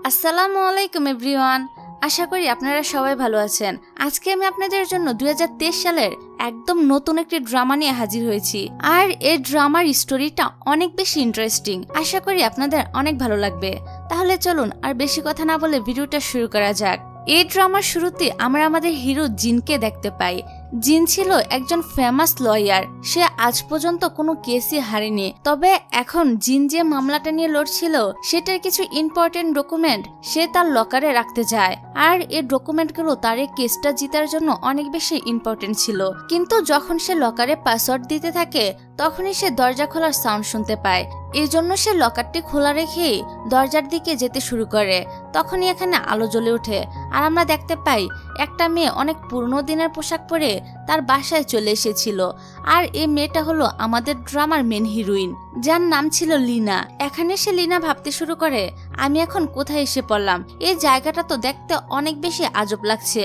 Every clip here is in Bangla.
আসসালামু আলাইকুম এভরিওয়ান। আশা করি আপনারা সবাই ভালো আছেন। আজকে আমি আপনাদের জন্য 2023 সালের একদম নতুন একটি ড্রামা নিয়ে হাজির হয়েছি। আর এই ড্রামার স্টোরিটা অনেক বেশি ইন্টারেস্টিং। আশা করি আপনাদের অনেক ভালো লাগবে। তাহলে চলুন আর বেশি কথা না বলে ভিডিওটা শুরু করা যাক। এই ড্রামার শুরুতে আমরা আমাদের হিরো জিনকে দেখতে পাই। জিন ছিল একজন ফেমাস লয়ার। সে আজ পর্যন্ত কোনো কেসই হারেনি। তবে এখন জিন যে মামলাটা নিয়ে লড়ছিল সেটার কিছু ইম্পর্টেন্ট ডকুমেন্ট সে তার লকারে রাখতে যায়। আর এই ডকুমেন্টগুলো তার এই কেসটা জিতার জন্য অনেক বেশি ইম্পর্টেন্ট ছিল। কিন্তু যখন সে লকারে পাসওয়ার্ড দিতে থাকে তখনই সে দরজা খোলার সাউন্ড শুনতে পায়। এই জন্য সে লকারটি খোলা রেখেই দরজার দিকে যেতে শুরু করে। তখনই এখানে আলো জ্বলে ওঠে আর আমরা দেখতে পাই একটা মেয়ে অনেক পুরনো দিনের পোশাক পরে তার বাসায় চলে এসেছিল। আর এই মেয়েটা হলো আমাদের ড্রামার মেন হিরোইন, যার নাম ছিল লিনা। এখানে সে লিনা ভাবতে শুরু করে, আমি এখন কোথায় এসে পড়লাম? এই জায়গাটা তো দেখতে অনেক বেশি আজব লাগছে।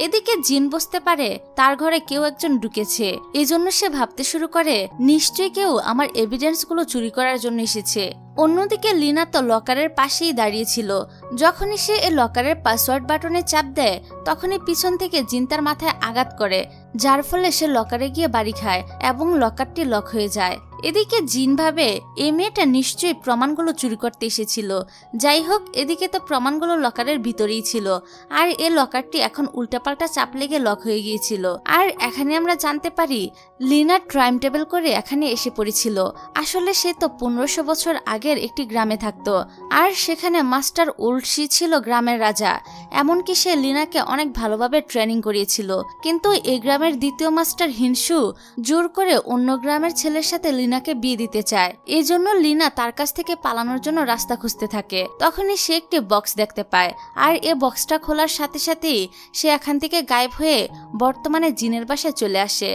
এদিকে জিন বুঝতে পারে তার ঘরে কেউ একজন ঢুকেছে। এজন্য সে ভাবতে শুরু করে নিশ্চয়ই কেউ আমার এভিডেন্স গুলো চুরি করার জন্য এসেছে। অন্যদিকে লিনা তো লকারের পাশেই দাঁড়িয়েছিল। যখনই সে এই লকারের পাসওয়ার্ড বাটনে চাপ দেয় তখনই পিছন থেকে জিন তার মাথায় আঘাত করে, যার ফলে সে লকারে গিয়ে বাড়ি খায় এবং লকারটি লক হয়ে যায়। এদিকে জিন ভাবে এই মেয়েটা নিশ্চয়ই প্রমাণগুলো চুরি করতে এসেছিল। যাই হোক, এদিকে তো প্রমাণগুলো লকারের ভিতরেই ছিল আর এই লকারটি এখন উল্টাপাল্টা চাপ লেগে লক হয়ে গিয়েছিল। আর এখানে আমরা জানতে পারি লিনা টাইম টেবিল করে এখানে এসে পড়েছিল। আসলে সে তো 1500 বছর আগের একটি গ্রামে থাকতো আর সেখানে মাস্টার উলসি ছিল গ্রামের রাজা। এমনকি সে লিনাকে অনেক ভালোভাবে ট্রেনিং করিয়েছিল। কিন্তু এই গ্রামের দ্বিতীয় মাস্টার হিনসু জোর করে অন্য গ্রামের ছেলের সাথে লিনাকে বিয়ে দিতে চায়। এই জন্য লিনা তার কাছ থেকে পালানোর জন্য রাস্তা খুঁজতে থাকে। তখনই সে একটি বক্স দেখতে পায় আর এই বক্সটা খোলার সাথে সাথেই সে এখান থেকে গায়েব হয়ে বর্তমানে জিনের বাসায় চলে আসে।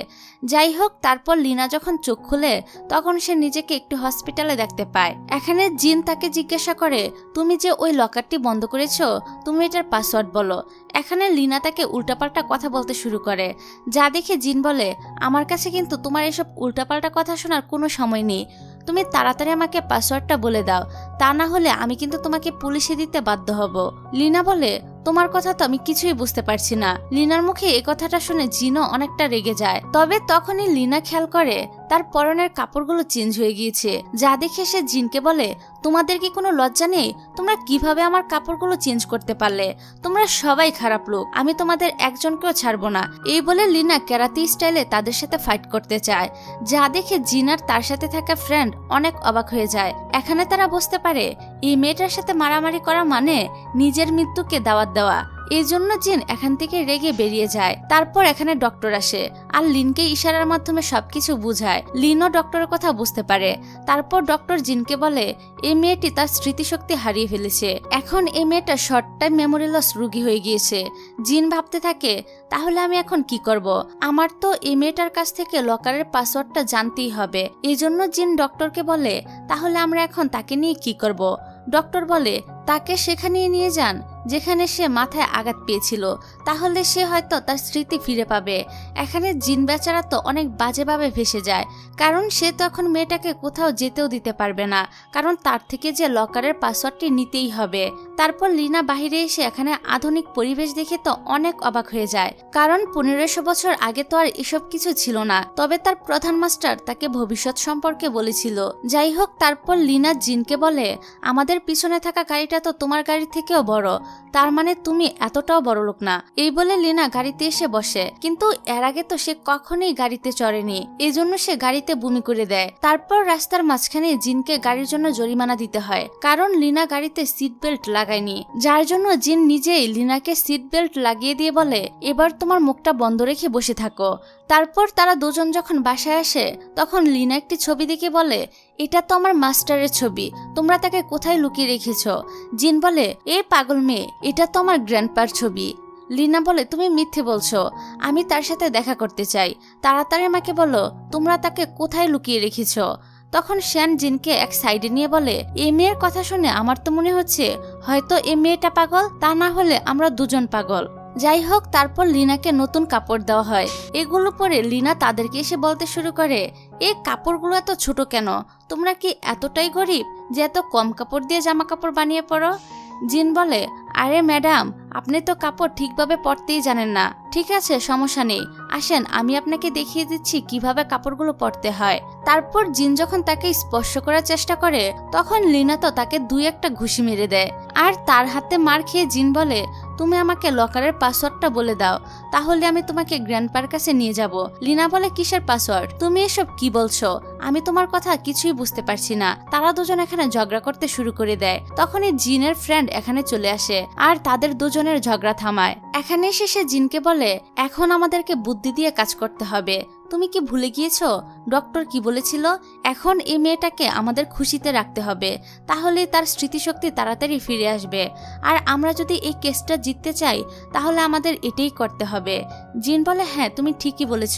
যাই হোক, তারপর লিনা যখন চোখ খুলে তখন সে নিজেকে একটি হসপিটালে দেখতে পায়। এখানে জিন তাকে জিজ্ঞাসা করে, তুমি যে ওই লকারটি বন্ধ করেছো, তুমি এটার পাসওয়ার্ড বলো। এখানে লিনা তাকে উল্টাপাল্টা কথা বলতে শুরু করে, যা দেখে জিন বলে, আমার কাছে কিন্তু তোমার এসব উল্টাপাল্টা কথা শোনার কোনো সময় নেই। তুমি তাড়াতাড়ি আমাকে পাসওয়ার্ডটা বলে দাও, তা না হলে আমি কিন্তু তোমাকে পুলিশে দিতে বাধ্য হব। লিনা বলে, তোমার কথা তো আমি কিছুই বুঝতে পারছি না। লিনার মুখে এই কথাটা শুনে জিনও অনেকটা রেগে যায়। তবে তখনই লিনা খেয়াল করে তার পরনের কাপড়গুলো চেঞ্জ হয়ে গিয়েছে, যা দেখে সে জিনকে বলে, তোমাদের কি কোনো লজ্জা নেই? তোমরা কিভাবে আমার কাপড়গুলো চেঞ্জ করতে পারলে? তোমরা সবাই খারাপ লোক, আমি তোমাদের একজনকেও ছাড়বো না। এই বলে লিনা ক্যারাতে স্টাইলে তাদের সাথে ফাইট করতে চায়, যা দেখে জিন আর তার সাথে থাকা ফ্রেন্ড অনেক অবাক হয়ে যায়। এখানে তারা বুঝতে পারে এই মেয়েটার সাথে মারামারি করা মানে নিজের মৃত্যুকে দাওয়াত দেওয়া। এই জন্য জিন এখান থেকে রেগে বেরিয়ে যায়। তারপর এখানে ডক্টর আসে আর লিনকে ইশারার মাধ্যমে সবকিছু বুঝায়। লিনও ডক্টরের কথা বুঝতে পারে। তারপর ডক্টর জিনকে বলে, এই মেয়েটি তার স্মৃতিশক্তি হারিয়ে ফেলেছে। এখন এই মেয়েটা শর্ট টাইম মেমোরি লস রোগী হয়ে গিয়েছে। জিন ভাবতে থাকে, তাহলে আমি এখন কি করব? আমার তো এই মেয়েটার কাছ থেকে লকারের পাসওয়ার্ডটা জানতেই হবে। এই জন্য জিন ডক্টরকে বলে, তাহলে আমরা এখন তাকে নিয়ে কি করব? ডক্টর বলে, তাকে সেখানে নিয়ে যান যেখানে সে মাথায় আঘাত পেয়েছিল, তাহলে সে হয়তো তার স্মৃতি ফিরে পাবে। এখানে জিন বেচারা তো অনেক বাজেভাবে ভেসে যায়, কারণ সে তো এখন মেয়েটাকে কোথাও যেতেও দিতে পারবে না, কারণ তার থেকে যে লকারের পাসওয়ার্ডটি নিতেই হবে। তারপর লিনা বাহিরে এসে এখানে আধুনিক পরিবেশ দেখে তো অনেক অবাক হয়ে যায়, কারণ 1500 বছর আগে তো আর এসব কিছু ছিল না। তবে তার প্রধান মাস্টার তাকে ভবিষ্যৎ সম্পর্কে বলেছিল। যাই হোক, তারপর লিনা জিনকে বলে, আমাদের পিছনে থাকা গাড়িটা তো তোমার গাড়ি থেকেও বড়, তার মানে তুমি এতটাও বড় লোক না। এই বলে লিনা গাড়িতে এসে বসে, কিন্তু এর আগে তো সে কখনোই গাড়িতে চড়েনি, এই জন্য সে গাড়িতে বমি করে দেয়। তারপর রাস্তার মাঝখানে জিনকে গাড়ির জন্য জরিমানা দিতে হয়, কারণ লিনা গাড়িতে সিট বেল্ট লাগায়নি, যার জন্য জিন নিজেই লিনাকে সিট বেল্ট লাগিয়ে দিয়ে বলে, এবার তোমার মুখটা বন্ধ রেখে বসে থাকো। তারপর তারা দুজন যখন বাসায় আসে তখন লিনা একটি ছবি দেখে বলে, এটা তো আমার মাস্টারের ছবি, তোমরা তাকে কোথায় লুকিয়ে রেখেছ? জিন বলে, এ পাগল মেয়ে, এটা তো আমার গ্র্যান্ডপার ছবি। লিনা বলে, তুমি মিথ্যে বলছো, আমি তার সাথে দেখা করতে চাই, তাড়াতাড়ি আমাকে বলো তোমরা তাকে কোথায় লুকিয়ে রেখেছ। তখন শ্যান জিনকে এক সাইডে নিয়ে বলে, এই মেয়ের কথা শুনে আমার তো মনে হচ্ছে হয়তো এই মেয়েটা পাগল, তা না হলে আমরা দুজন পাগল। যাই হোক, তারপর লিনাকে নতুন কাপড় দেওয়া হয়। এগুলো পরে লিনা তাদেরকে এসে বলতে শুরু করে, এই কাপড়গুলো এত ছোট কেন? তোমরা কি এতটাই গরিব যে এত কম কাপড় দিয়ে জামা কাপড় বানিয়ে পরো? জিন বলে, আরে ম্যাডাম, আপনি তো কাপড় ঠিকভাবে পরতেই জানেন না। ঠিক আছে, সমস্যা নেই, আসেন আমি আপনাকে দেখিয়ে দিচ্ছি কিভাবে কাপড়গুলো পরতে হয়। তারপর জিন যখন তাকে স্পর্শ করার চেষ্টা করে তখন লিনা তো তাকে 2-1টা ঘুষি মেরে দেয়। আর তার হাতে মার খেয়ে জিন বলে, তুমি আমাকে লকারের পাসওয়ার্ডটা বলে দাও, তাহলে আমি তোমাকে গ্র্যান্ডপার কাছে নিয়ে যাব। লিনা বলে, কিসের পাসওয়ার্ড? তুমি এসব কি বলছো? আমি তোমার কথা কিছুই বুঝতে পারছি না। তারা দুজন এখানে ঝগড়া করতে শুরু করে দেয়। তখনই জিনের ফ্রেন্ড এখানে চলে আসে আর তাদের দুজনের ঝগড়া থামায়। এখানে এসে সে জিনকে বলে, এখন আমাদেরকে বুদ্ধি দিয়ে কাজ করতে হবে। তুমি কি ভুলে গিয়েছো ডক্টর কি বলেছিল? এখন এই মেয়েটাকে আমাদের খুশিতে রাখতে হবে, তাহলে তার স্মৃতিশক্তি তাড়াতাড়ি ফিরে আসবে। আর আমরা যদি এই কেসটা জিততে চাই তাহলে আমাদের এটাই করতে হবে। জিন বলে, হ্যাঁ তুমি ঠিকই বলেছ,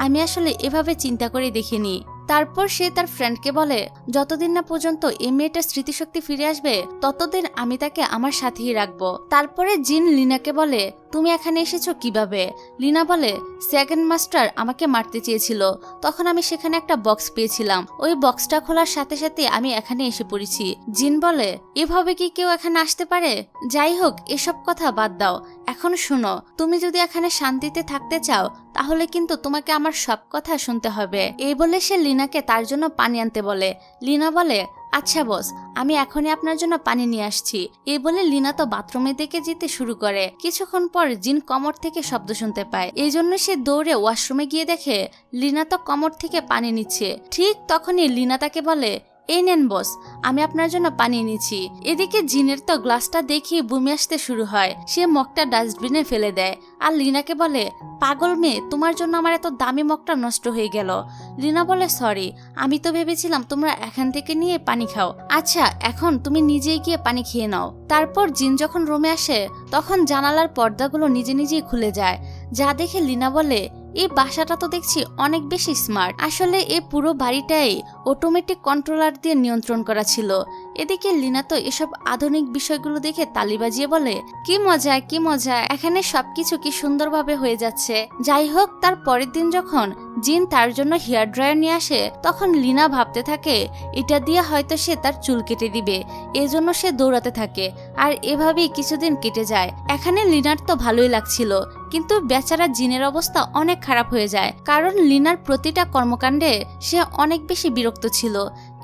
আমি আসলে এভাবে চিন্তা করে দেখিনি। তারপর সে তার ফ্রেন্ডকে বলে, যতদিন না পর্যন্ত এই মেয়েটার স্মৃতিশক্তি ফিরে আসবে ততদিন আমি তাকে আমার সাথেই রাখবো। তারপরে জিন লিনাকে বলে, তুমি এখানে এসেছো কিভাবে? লিনা বলে, সেকেন্ড মাস্টার আমাকে মারতে চেয়েছিল, তখন আমি সেখানে একটা বক্স পেয়েছিলাম, ওই বক্সটা খোলার সাথে সাথে আমি এখানে এসে পড়েছি। জিন বলে, এভাবে কি কেউ এখানে আসতে পারে? যাই হোক, এসব কথা বাদ দাও, এখন শোনো, তুমি যদি এখানে শান্তিতে থাকতে চাও তাহলে কিন্তু তোমাকে আমার সব কথা শুনতে হবে। এই বলে সে লিনাকে তার জন্য পানি আনতে বলে। লিনা বলে, আচ্ছা বস, আমি এখনই আপনার জন্য পানি নিয়ে আসছি। এই বলে লিনা তো বাথরুমের দিকে যেতে শুরু করে। কিছুক্ষণ পর জিন কমর থেকে শব্দ শুনতে পায়, এই জন্য সে দৌড়ে ওয়াশরুমে গিয়ে দেখে লিনা তো কমর থেকে পানি নিচ্ছে। ঠিক তখনই লিনা তাকে বলে, এই নেন বস, আমি আপনার জন্য পানি নিচ্ছি। এদিকে জিনের তো গ্লাসটা দেখিয়ে বমি আসতে শুরু হয়। সে মগটা ডাস্টবিনে ফেলে দেয় আর লিনাকে বলে, পাগল মেয়ে, তোমার জন্য আমার এত দামি মগটা নষ্ট হয়ে গেল। লিনা বলে, সরি, আমি তো ভেবেছিলাম তোমরা এখান থেকে নিয়ে পানি খাও। আচ্ছা, এখন তুমি নিজেই গিয়ে পানি খেয়ে নাও। তারপর জিন যখন রুমে আসে তখন জানালার পর্দাগুলো নিজে নিজেই খুলে যায়, যা দেখে লিনা বলে, এই বাসাটা তো দেখছি অনেক বেশি স্মার্ট। আসলে এই পুরো বাড়িটাই অটোমেটিক কন্ট্রোলার দিয়ে নিয়ন্ত্রণ করা ছিল। এদিকে লিনা তো এসব আধুনিক বিষয়গুলো দেখে তালি বাজিয়ে বলে, কি মজা কি মজা, এখানে সবকিছু কি সুন্দরভাবে হয়ে যাচ্ছে। যাই হোক, তার পরের দিন যখন জিন তার জন্য হেয়ার ড্রায়ার নিয়ে আসে তখন লিনা ভাবতে থাকে এটা দিয়ে হয়তো সে তার চুল কেটে দিবে, এজন্য সে দৌড়াতে থাকে। আর এভাবেই কিছুদিন কেটে যায়। এখানে লিনার তো ভালোই লাগছিল, কিন্তু বেচারা জিনের অবস্থা অনেক খারাপ হয়ে যায়, কারণ লিনার প্রতিটা কর্মকাণ্ডে সে অনেক বেশি বিরক্ত ছিল।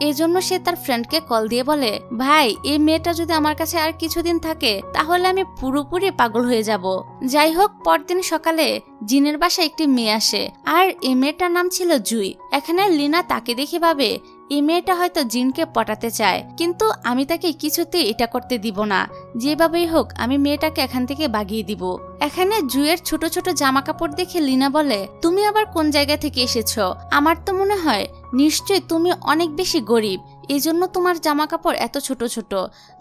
এজন্য সে তার ফ্রেন্ডকে কল দিয়ে বলে, ভাই, এই মেয়েটা যদি আমার কাছে আর কিছুদিন থাকে তাহলে আমি পুরোপুরি পাগল হয়ে যাব। যাই হোক, পরদিন সকালে জিনের বাসায় একটি মেয়ে আসে আর এই মেয়েটার নাম ছিল জুই। এখানে লিনা তাকে দেখে ভাবে এই মেয়েটা হয়তো জিনকে পটাতে চায়, কিন্তু আমি তাকে কিছুতেই এটা করতে দিব না। যেভাবেই হোক আমি মেয়েটাকে এখান থেকে বাগিয়ে দিব। এখানে জুয়ের ছোট ছোট জামা কাপড় দেখে লিনা বলে, তুমি আবার কোন জায়গা থেকে এসেছো? আমার তো মনে হয় নিশ্চয়ই তুমি অনেক বেশি গরিব, এই জন্য তোমার জামা কাপড় এত ছোট ছোট।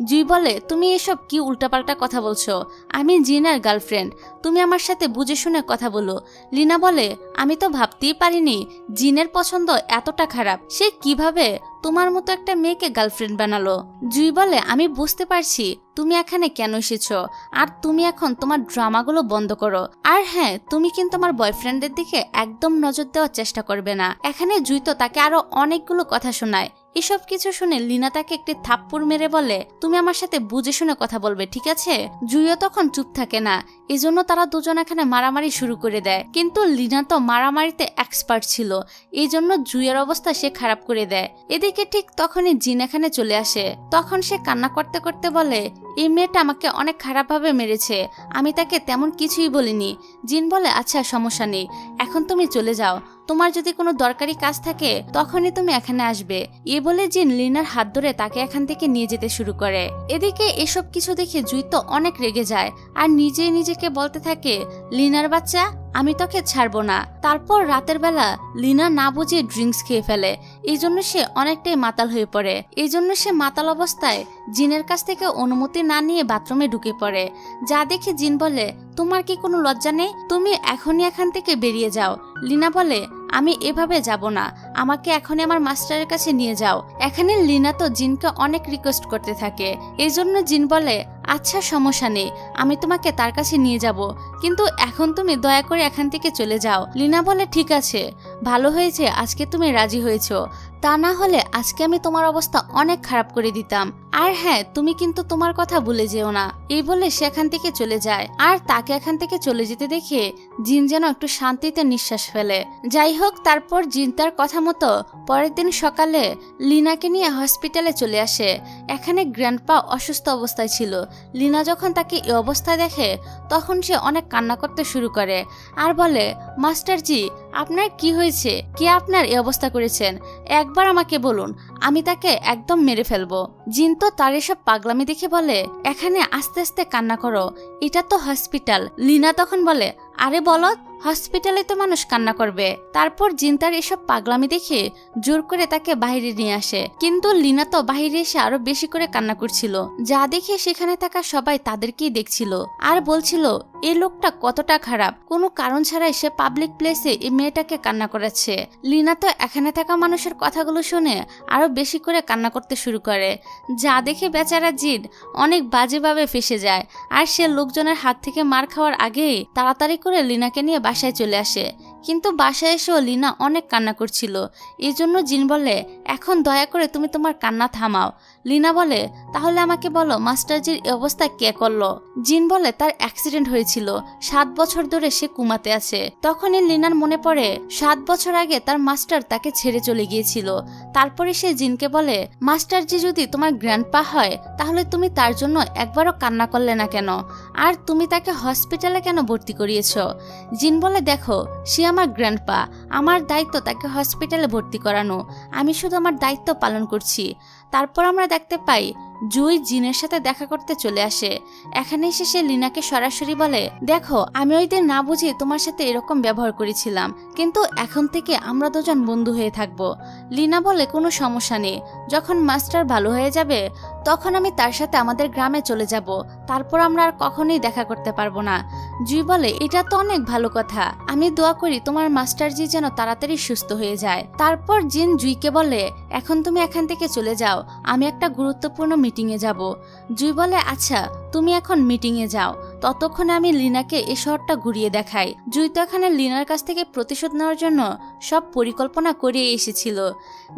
জুই বলে, তুমি এসব কি উল্টাপাল্টা কথা বলছো? আমি জিনের গার্লফ্রেন্ড, তুমি আমার সাথে বুঝে শুনে কথা বলো। লিনা বলে, আমি তো ভাবতেই পারিনি জিনের পছন্দ এতটা খারাপ, সে কিভাবে তোমার মতো একটা মেয়েকে গার্লফ্রেন্ড বানালো। জুই বলে, আমি বুঝতে পারছি তুমি এখানে কেন এসেছো, আর তুমি এখন তোমার ড্রামাগুলো বন্ধ করো। আর হ্যাঁ, তুমি কিন্তু আমার বয়ফ্রেন্ডের দিকে একদম নজর দেওয়ার চেষ্টা করবে না। এখানে জুই তো তাকে আরো অনেকগুলো কথা শোনায়। এসব কিছু শুনে লিনা তাকে একটি থাপ্পড় মেরে বলে, তুমি আমার সাথে বুঝে শুনে কথা বলবে, ঠিক আছে? জুইও তখন চুপ থাকে না, এজন্য তারা দুজন এখানে মারামারি শুরু করে দেয়। কিন্তু লিনা তো মারামারিতে এক্সপার্ট ছিল, এই জন্য জুইয়ের অবস্থা সে খারাপ করে দেয়। এদিকে ঠিক তখনই জিন এখানে চলে আসে। তখন সে কান্না করতে করতে বলে, এই মেয়েটা আমাকে অনেক খারাপভাবে মেরেছে, আমি তাকে তেমন কিছুই বলিনি। জিন বলে, আচ্ছা সমস্যা নেই, এখন তুমি চলে যাও, তোমার যদি কোনো দরকারি কাজ থাকে তখনই তুমি এখানে আসবে। এ বলে জিন লিনার হাত ধরে তাকে এখান থেকে নিয়ে যেতে শুরু করে। এদিকে এসব কিছু দেখে জুই তো অনেক রেগে যায় আর নিজেই নিজেকে বলতে থাকে, লিনার বাচ্চা, আমি তোকে ছাড়বো না। তারপর রাতের বেলা লিনা না বুঝিয়ে ড্রিঙ্কস খেয়ে ফেলে, এই জন্য সে অনেকটাই মাতাল হয়ে পড়ে। এই জন্য সে মাতাল অবস্থায় জিনের কাছ থেকে অনুমতি না নিয়ে বাথরুমে ঢুকে পড়ে। যা দেখে জিন বলে, তোমার কি কোনো লজ্জা নেই? তুমি এখনই এখান থেকে বেরিয়ে যাও। লিনা বলে, আমি এভাবে যাব না, আমাকে এখনই আমার মাস্টারের কাছে নিয়ে যাও। এখানে লিনা তো জিনকে অনেক রিকোয়েস্ট করতে থাকে, এই জন্য জিন বলে, আচ্ছা সমস্যা নেই, আমি তোমাকে তার কাছে নিয়ে যাব, কিন্তু এখন তুমি দয়া করে এখান থেকে চলে যাও। লিনা বলে, ঠিক আছে, ভালো হয়েছে আজকে তুমি রাজি হয়েছো, তা না হলে আজকে আমি তোমার অবস্থা অনেক খারাপ করে দিতাম। আর হ্যাঁ, তুমি কিন্তু তোমার কথা ভুলে যেও না। এই বলে সেখান থেকে চলে যায়। আর তাকে এখান থেকে চলে যেতে দেখে জিন যেন একটু শান্তিতে নিঃশ্বাস ফেলে। যাই হোক, তারপর জিন তার কথা মতো পরের দিন সকালে লিনাকে নিয়ে হসপিটালে চলে আসে। এখানে গ্র্যান্ডপা অসুস্থ অবস্থায় ছিল। লিনা যখন তাকে এই অবস্থায় দেখে তখন সে অনেক কান্না করতে শুরু করে আর বলে, মাস্টারজি, আপনার কি হয়েছে? কে আপনার এই অবস্থা করেছেন? একবার আমাকে বলুন, আমি তাকে একদম মেরে ফেলবো। জিন তো তার এসব পাগলামি দেখে বলে, এখানে আস্তে আস্তে কান্না করো, এটা তো হসপিটাল। লিনা তখন বলে, আরে বলত, হসপিটালে তো মানুষ কান্না করবে। তারপর জিন তার এসব পাগলামি দেখে জোর করে তাকে বাইরে নিয়ে আসে, কিন্তু লিনা তো বাইরে এসে আরো বেশি করে কান্না করছিল, যা দেখে সেখানে থাকা সবাই তাদেরকেই দেখছিল আর বলছিল, এই লোকটা কতটা খারাপ, কোনো কারণ ছাড়াই সে পাবলিক প্লেসে এই মেয়েটাকে কান্না করাচ্ছে। লিনা তো এখানে থাকা মানুষের কথাগুলো শুনে আরো বেশি করে কান্না করতে শুরু করে, যা দেখে বেচারা জিন অনেক বাজেভাবে ফেসে যায়। আর সে লোকজনের হাত থেকে মার খাওয়ার আগেই তাড়াতাড়ি করে লিনাকে নিয়ে বাসায় চলে আসে। কিন্তু বাসায় এসেও লিনা অনেক কান্না করছিল। এই জন্য জিন বলে, এখন দয়া করে তুমি তোমার কান্না থামাও। লিনা বলে, তাহলে আমাকে বলো, মাস্টারজির এই অবস্থা কে করলো? জিন বলে, তার অ্যাক্সিডেন্ট হয়েছিল, 7 বছর ধরে সে কুমাতে আছে। তখনই লিনার মনে পড়ে 7 বছর আগে তার মাস্টার তাকে ছেড়ে চলে গিয়েছিল। তারপরে সে জিনকে বলে, মাস্টারজি যদি তোমার গ্র্যান্ডপা হয় তাহলে তুমি তার জন্য একবারও কান্না করলে না কেন? আর তুমি তাকে হসপিটালে কেন ভর্তি করিয়েছ? জিন বলে, দেখো, সে আমার গ্র্যান্ডপা, আমার দায়িত্ব তাকে হসপিটালে ভর্তি করানো, আমি শুধু আমার দায়িত্ব পালন করছি। তারপর আমরা দেখতে পাই জুই জিনের সাথে দেখা করতে চলে আসে। এখানে এসে সে লিনাকে সরাসরি বলে, দেখো, আমি ওই দিন না বুঝে তোমার সাথে এরকম ব্যবহার করেছিলাম, কিন্তু এখন থেকে আমরা দুজন বন্ধু হয়ে থাকবো। লিনা বলে, কোনো সমস্যা নেই, যখন মাস্টার ভালো হয়ে যাবে তখন আমি তার সাথে আমাদের গ্রামে চলে যাব, তারপর আমরা আর কখনোই দেখা করতে পারবো না। জুই বলে, এটা তো অনেক ভালো কথা, আমি দোয়া করি তোমার মাস্টারজি যেন তাড়াতাড়ি সুস্থ হয়ে যায়। তারপর জিন জুইকে বলে, এখন তুমি এখান থেকে চলে যাও, আমি একটা গুরুত্বপূর্ণ মিটিংয়ে যাব। জুই বলে, আচ্ছা, তুমি এখন মিটিংয়ে যাও, ততক্ষণে আমি লিনাকে এই শহরটা ঘুরিয়ে দেখাই। জুই তো এখানে লিনার কাছ থেকে প্রতিশোধ নেওয়ার জন্য সব পরিকল্পনা করে এসেছিল।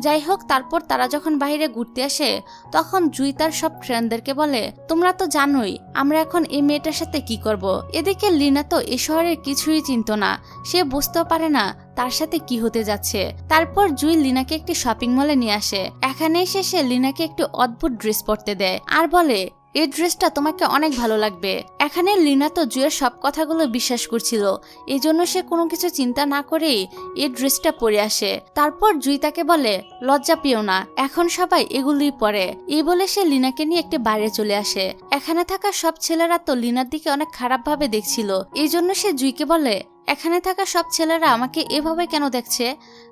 যাই হোক, তারপর তারা যখন বাইরে ঘুরতে আসে তখন জুই তার সব ফ্রেন্ডদেরকে বলে, তোমরা তো জানোই আমরা এখন এই মেয়েটার সাথে কি করব। এদিকে লিনা তো এ শহরের কিছুই চিনত না, সে বুঝতেও পারে না তার সাথে কি হতে যাচ্ছে। তারপর জুই লিনাকে একটি শপিং মলে নিয়ে আসে। এখানে এসে সে লিনাকে একটি অদ্ভুত ড্রেস পরতে দেয় আর বলে, এই ড্রেসটা তোমাকে অনেক ভালো লাগবে। এখানে লিনা তো জুয়ের সব কথাগুলো বিশ্বাস করছিল, এই জন্য সে কোনো কিছু চিন্তা না করেই এই ড্রেসটা পরে আসে। তারপর জুই তাকে বলে, লজ্জা পেও না, এখন সবাই এগুলোই পরে। এই বলে সে লিনাকে নিয়ে একটি বাইরে চলে আসে। এখানে থাকা সব ছেলেরা তো লিনার দিকে অনেক খারাপভাবে দেখছিল, এই জন্য সে জুইকে বলে, এখানে থাকা সব ছেলেরা আমাকে এভাবে কেন দেখছে?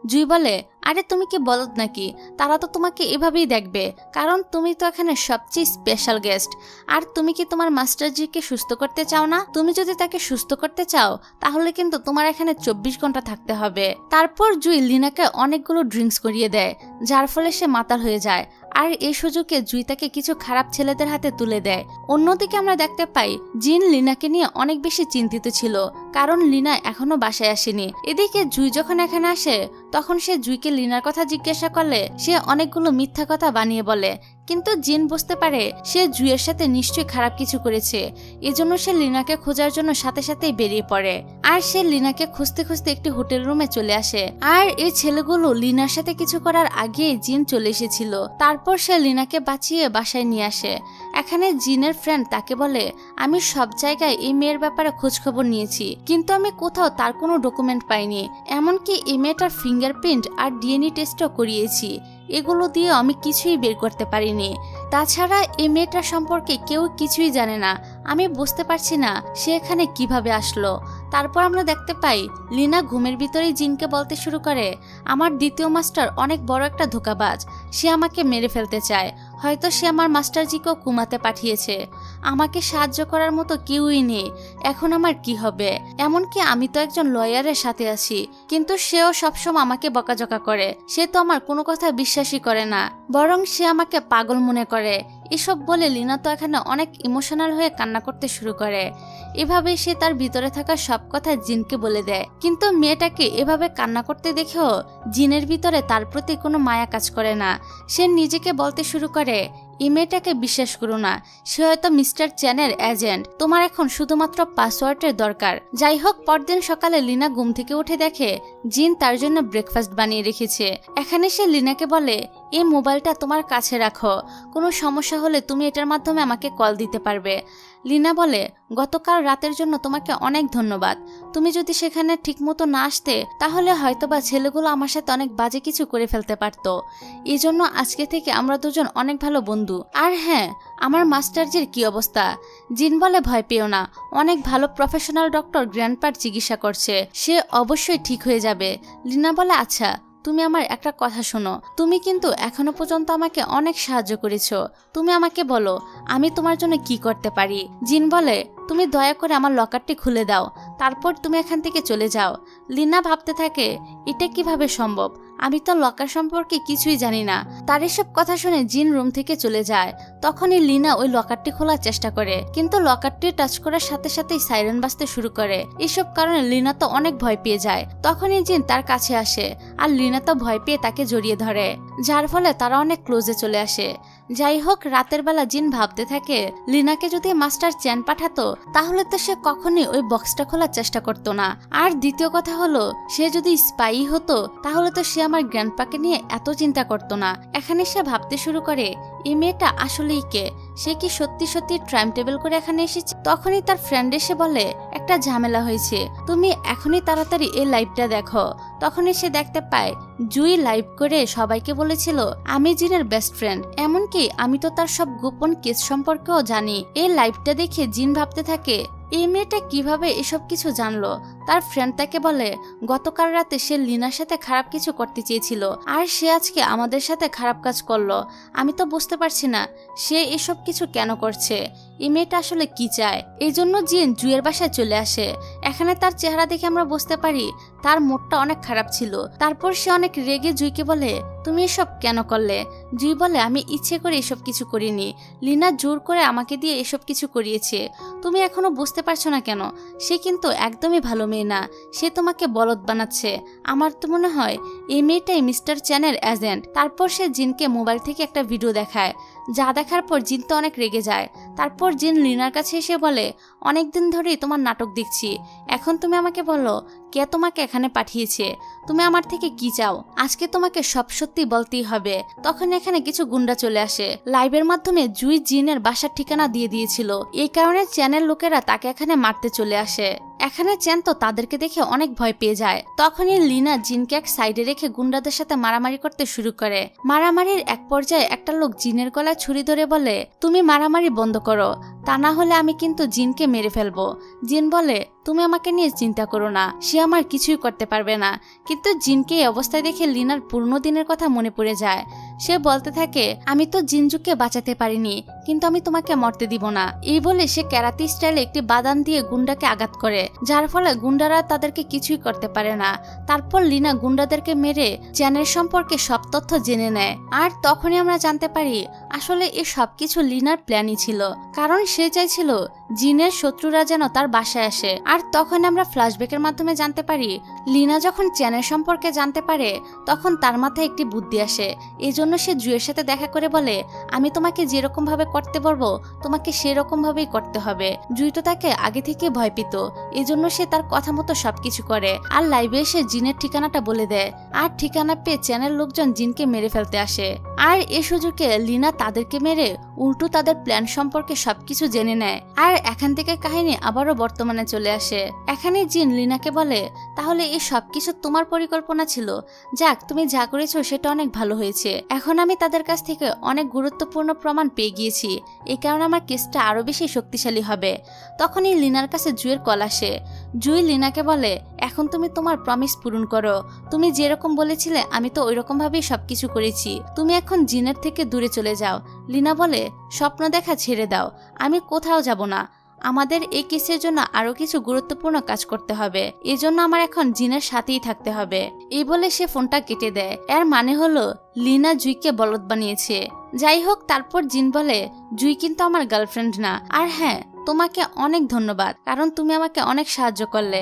জুই বলে, আরে তুমি কি বলদ নাকি, তারা তো তোমাকে এভাবেই দেখবে, কারণ তুমি তো এখানে সবচেয়ে স্পেশাল গেস্ট। আর তুমি কি তোমার মাস্টারজিকে সুস্থ করতে চাও না? তুমি যদি তাকে সুস্থ করতে চাও তাহলে কিন্তু তোমার এখানে 24 ঘন্টা থাকতে হবে। তারপর জুই লিনাকে অনেকগুলো ড্রিঙ্কস করিয়ে দেয়, যার ফলে সে মাতাল হয়ে যায়। আর এই সুযোগে জুই তাকে কিছু খারাপ ছেলেদের হাতে তুলে দেয়। অন্যদিকে আমরা দেখতে পাই জিন লিনাকে নিয়ে অনেক বেশি চিন্তিত ছিল, কারণ লিনা এখনো বাসায় আসেনি। এদিকে জুই যখন এখানে আসে তখন সে জুইকে লিনার কথা জিজ্ঞাসা করলে সে অনেকগুলো মিথ্যা কথা বানিয়ে বলে, কিন্তু জিন বুঝতে পারে সে জুইয়ের সাথে নিশ্চয়ই খারাপ কিছু করেছে, এজন্য সে লিনাকে খোঁজার জন্য সাথে সাথেই বেরিয়ে পড়ে। আর সে লিনাকে খুঁজতে খুঁজতে একটি হোটেল রুমে চলে আসে। আর এই ছেলেগুলো লিনার সাথে কিছু করার আগেই জিন চলে এসেছিল। তারপর সে লিনাকে বাঁচিয়ে বাসায় নিয়ে আসে। এখানে জিনের ফ্রেন্ড তাকে বলে, আমি সব জায়গায় এই মেয়ের ব্যাপারে খোঁজ খবর নিয়েছি, কিন্তু আমি কোথাও তার কোনো ডকুমেন্ট পাইনি, এমনকি এই মেয়েটার ফিঙ্গারপ্রিন্ট আর ডিএনএ টেস্টও করিয়েছি, এগুলো দিয়ে আমি কিছুই বের করতে পারিনি। তাছাড়া এই মেয়েটার সম্পর্কে কেউ কিছুই জানে না, আমি বুঝতে পারছি না সে এখানে কিভাবে আসলো। তারপর আমরা দেখতে পাই লিনা ঘুমের ভিতরেই জিনকে বলতে শুরু করে, আমার দ্বিতীয় মাস্টার অনেক বড় একটা ধোঁকাবাজ, সে আমাকে মেরে ফেলতে চায়, হয়তো সে আমার মাস্টারজিকেও কুমাতে পাঠিয়েছে, আমাকে সাহায্য করার মতো কেউই নেই, এখন আমার কি হবে? এমনকি আমি তো একজন লয়ারের সাথে আছি, কিন্তু সেও সবসময় আমাকে বকাঝকা করে, সে তো আমার কোনো কথা বিশ্বাসই করে না, বরং সে আমাকে পাগল মনে করে। এসব বলে লিনা তো এখানে অনেক ইমোশনাল হয়ে কান্না করতে শুরু করে। এভাবে সে তার ভিতরে থাকা সব কথা জিনকে বলে দেয়, কিন্তু মেয়েটাকে এভাবে কান্না করতে দেখেও জিনের ভিতরে তার প্রতি কোনো মায়া কাজ করে না। সে নিজেকে বলতে শুরু করে, এই মেয়েটাকে বিশ্বাস করো না, সে হয়তো মিস্টার চ্যানের এজেন্ট, তোমার এখন শুধুমাত্র পাসওয়ার্ডের দরকার। যাই হোক, পরদিন সকালে লিনা ঘুম থেকে উঠে দেখে জিন তার জন্য ব্রেকফাস্ট বানিয়ে রেখেছে। এখানে সে লিনাকে বলে, এই মোবাইলটা তোমার কাছে রাখো, কোনো সমস্যা হলে তুমি এটার মাধ্যমে আমাকে কল দিতে পারবে। লিনা বলে, গতকাল রাতের জন্য তোমাকে অনেক ধন্যবাদ, তুমি যদি সেখানে ঠিকমতো না আসতে তাহলে হয়তোবা ছেলেগুলো আমার সাথে অনেক বাজে কিছু করে ফেলতে পারতো। এই জন্য আজকে থেকে আমরা দুজন অনেক ভালো বন্ধু। আর হ্যাঁ, আমার মাস্টারজির কি অবস্থা? জিন বলে, ভয় পেও না, অনেক ভালো প্রফেশনাল ডক্টর গ্র্যান্ডপার চিকিৎসা করছে, সে অবশ্যই ঠিক হয়ে যাবে। লিনা বলে, আচ্ছা তুমি আমার একটা কথা শোনো, তুমি কিন্তু এখনো পর্যন্ত আমাকে অনেক সাহায্য করেছো, তুমি আমাকে বলো আমি তোমার জন্য কি করতে পারি। জিন বলে, তুমি দয়া করে আমার লকারটি খুলে দাও, তারপর তুমি এখান থেকে চলে যাও। লিনা ভাবতে থাকে, এটা কিভাবে সম্ভব, আমি তো লকার সম্পর্কে কিছুই জানি না। তার এসব কথা শুনে জিন রুম থেকে চলে যায়। তখনই লিনা ওই লকারটি খোলার চেষ্টা করে, কিন্তু লকারটি টাচ করার সাথে সাথেই সাইরেন বাজতে শুরু করে। এসব কারণে লিনা তো অনেক ভয় পেয়ে যায়। তখনই জিন তার কাছে আসে আর লিনা তো ভয় পেয়ে তাকে জড়িয়ে ধরে, যার ফলে তারা অনেক ক্লোজে চলে আসে। যাই হোক, রাতের বেলা জিন ভাবতে থাকে, লিনাকে যদি মাস্টার চ্যান পাঠাতো তাহলে তো সে কখনোই ওই বক্সটা খোলার চেষ্টা করতো না। আর দ্বিতীয় কথা হলো, সে যদি স্পাই হতো তাহলে তো সে আমার গ্র্যান্ডপাকে নিয়ে এত চিন্তা করতো না। এখানে সে ভাবতে শুরু করে, এই মেয়েটা আসলেই কে, সে কি সত্যি সত্যি টাইম টেবিল করে এখানে এসেছে। তখনই তার ফ্রেন্ড এসে বলে, একটা ঝামেলা হয়েছে, তুমি এখনই তাড়াতাড়ি এই লাইভটা দেখো। তখনই সে দেখতে পায় জুই লাইভ করে সবাইকে বলেছিল আমি জিনের বেস্ট ফ্রেন্ড, এমনকি আমি তো তার সব গোপন কেস সম্পর্কেও জানি। এই লাইভটা দেখে জিন ভাবতে থাকে, এই মেয়েটা কিভাবে এসব কিছু জানলো। তার ফ্রেন্ড তাকে বলে, গতকাল রাতে সে লিনার সাথে খারাপ কিছু করতে চেয়েছিল আর সে আজকে আমাদের সাথে খারাপ কাজ করলো। আমি তো বুঝতে পারছি না সে এসব কিছু কেন করছে, এই মেয়েটা আসলে কি চায়। এই জন্য জিন জুয়ের বাসায় চলে আসে। এখানে তার চেহারা দেখে আমরা বুঝতে পারি তার মুডটা অনেক খারাপ ছিল। তারপর সে অনেক রেগে জুইকে বলে, তুমি এসব কেন করলে? জুই বলে, আমি ইচ্ছে করে এসব কিছু করিনি, লিনা জোর করে আমাকে দিয়ে এসব কিছু করিয়েছে। তুমি এখনো বুঝতে পারছো না কেন? সে কিন্তু একদমই ভালো মেয়ে না, সে তোমাকে বলদ বানাচ্ছে। আমার তো মনে হয় এই মেয়েটাই মিস্টার চ্যানের এজেন্ট। তারপর সে জিনকে মোবাইল থেকে একটা ভিডিও দেখায়, যা দেখার পর জিন তো অনেক রেগে যায়। তারপর জিন লিনার কাছে এসে বলে, অনেকদিন ধরেই তোমার নাটক দেখছি, এখন তুমি আমাকে বলো কে তোমাকে এখানে পাঠিয়েছে, তুমি আমার থেকে কি চাও? আজকে তোমাকে সব সত্যি বলতেই হবে। তখন এখানে কিছু গুন্ডা চলে আসে। লাইভের মাধ্যমে জুই জিনের বাসার ঠিকানা দিয়ে দিয়েছিল, এই কারণে চ্যানেল লোকেরা তাকে এখানে মারতে চলে আসে। এখানে চ্যান তো তাদেরকে দেখে অনেক ভয় পেয়ে যায়। তখনই লিনা জিনকে এক সাইডে রেখে গুন্ডাদের সাথে মারামারি করতে শুরু করে। মারামারির এক পর্যায়ে একটা লোক জিনের গলায় ছুরি ধরে বলে, তুমি মারামারি বন্ধ করো, তা না হলে আমি কিন্তু জিনকে মেরে ফেলবো। জিন বলে, তুমি আমাকে নিয়ে চিন্তা করো না, সে আমার কিছুই করতে পারবে না। কিন্তু জিনকে এই অবস্থায় দেখে লিনার পুরনো দিনের কথা মনে পড়ে যায়। সে বলতে থাকে, আমি তো জিনজুকে বাঁচাতে পারিনি, কিন্তু আমি তোমাকে মরতে দিব না। এই বলে সে ক্যারাতে স্টাইলে একটি বাদান দিয়ে গুন্ডাকে আঘাত করে, যার ফলে গুন্ডারা তাদেরকে কিছুই করতে পারে না। তারপর লিনা গুন্ডাদেরকে মেরে চ্যানের সম্পর্কে সব তথ্য জেনে নেয়। আর তখনই আমরা জানতে পারি আসলে এই সবকিছু লিনার প্ল্যানই ছিল, কারণ সে চাইছিল জিনের শত্রুরা যেন তার বাসায় আসে। আর তখন আমরা ফ্ল্যাশব্যাকের মাধ্যমে জানতে পারি লিনা যখন চ্যানের সম্পর্কে জানতে পারে তখন তার মাথায় একটি বুদ্ধি আসে। এই জন্য সে জুয়ের সাথে দেখা করে বলে, আমি তোমাকে যেরকম ভাবে করতে বলবো তোমাকে সেরকম ভাবেই করতে হবে। জুই তো তাকে আগে থেকে ভয় পেত, এই জন্য সে তার কথা মতো সবকিছু করে। আর লাইভে এসে জিনের ঠিকানাটা বলে দেয়, আর ঠিকানা পেয়ে চ্যানেল লোকজন জিনকে মেরে ফেলতে আসে। আর এই সুযোগে লিনা তাদেরকে মেরে উল্টো তাদের প্ল্যান সম্পর্কে সবকিছু জেনে নেয়। আর এখান থেকে কাহিনী আবারও বর্তমানে চলে আসে। এখানে জিন লিনাকে বলে, তাহলে এই সবকিছু তোমার পরিকল্পনা ছিল? যাক, তুমি যা করেছো সেটা অনেক ভালো হয়েছে। এখন আমি তাদের কাছ থেকে অনেক গুরুত্বপূর্ণ প্রমাণ পেয়ে গিয়েছি, এই কারণে আমার কেসটা আরো বেশি শক্তিশালী হবে। তখনই লিনার কাছে জুয়ের কল আসে। জুই লিনাকে বলে, এখন তুমি তোমার প্রমিস পূরণ করো, তুমি যেরকম বলেছিলে আমি তো ওইরকম ভাবেই সবকিছু করেছি, তুমি এখন জিনের থেকে দূরে চলে যাও। লিনা বলে, স্বপ্ন দেখা ছেড়ে দাও, আমি কোথাও যাব না, আমাদের এই কেসের জন্য আরো কিছু গুরুত্বপূর্ণ কাজ করতে হবে, এজন্য আমার এখন জিনের সাথেই থাকতে হবে। এই বলে সে ফোনটা কেটে দেয়। এর মানে হলো লিনা জুইকে বলদ বানিয়েছে। যাই হোক, তারপর জিন বলে, জুই কিন্তু আমার গার্লফ্রেন্ড না। আর হ্যাঁ, তোমাকে অনেক ধন্যবাদ, কারণ তুমি আমাকে অনেক সাহায্য করলে।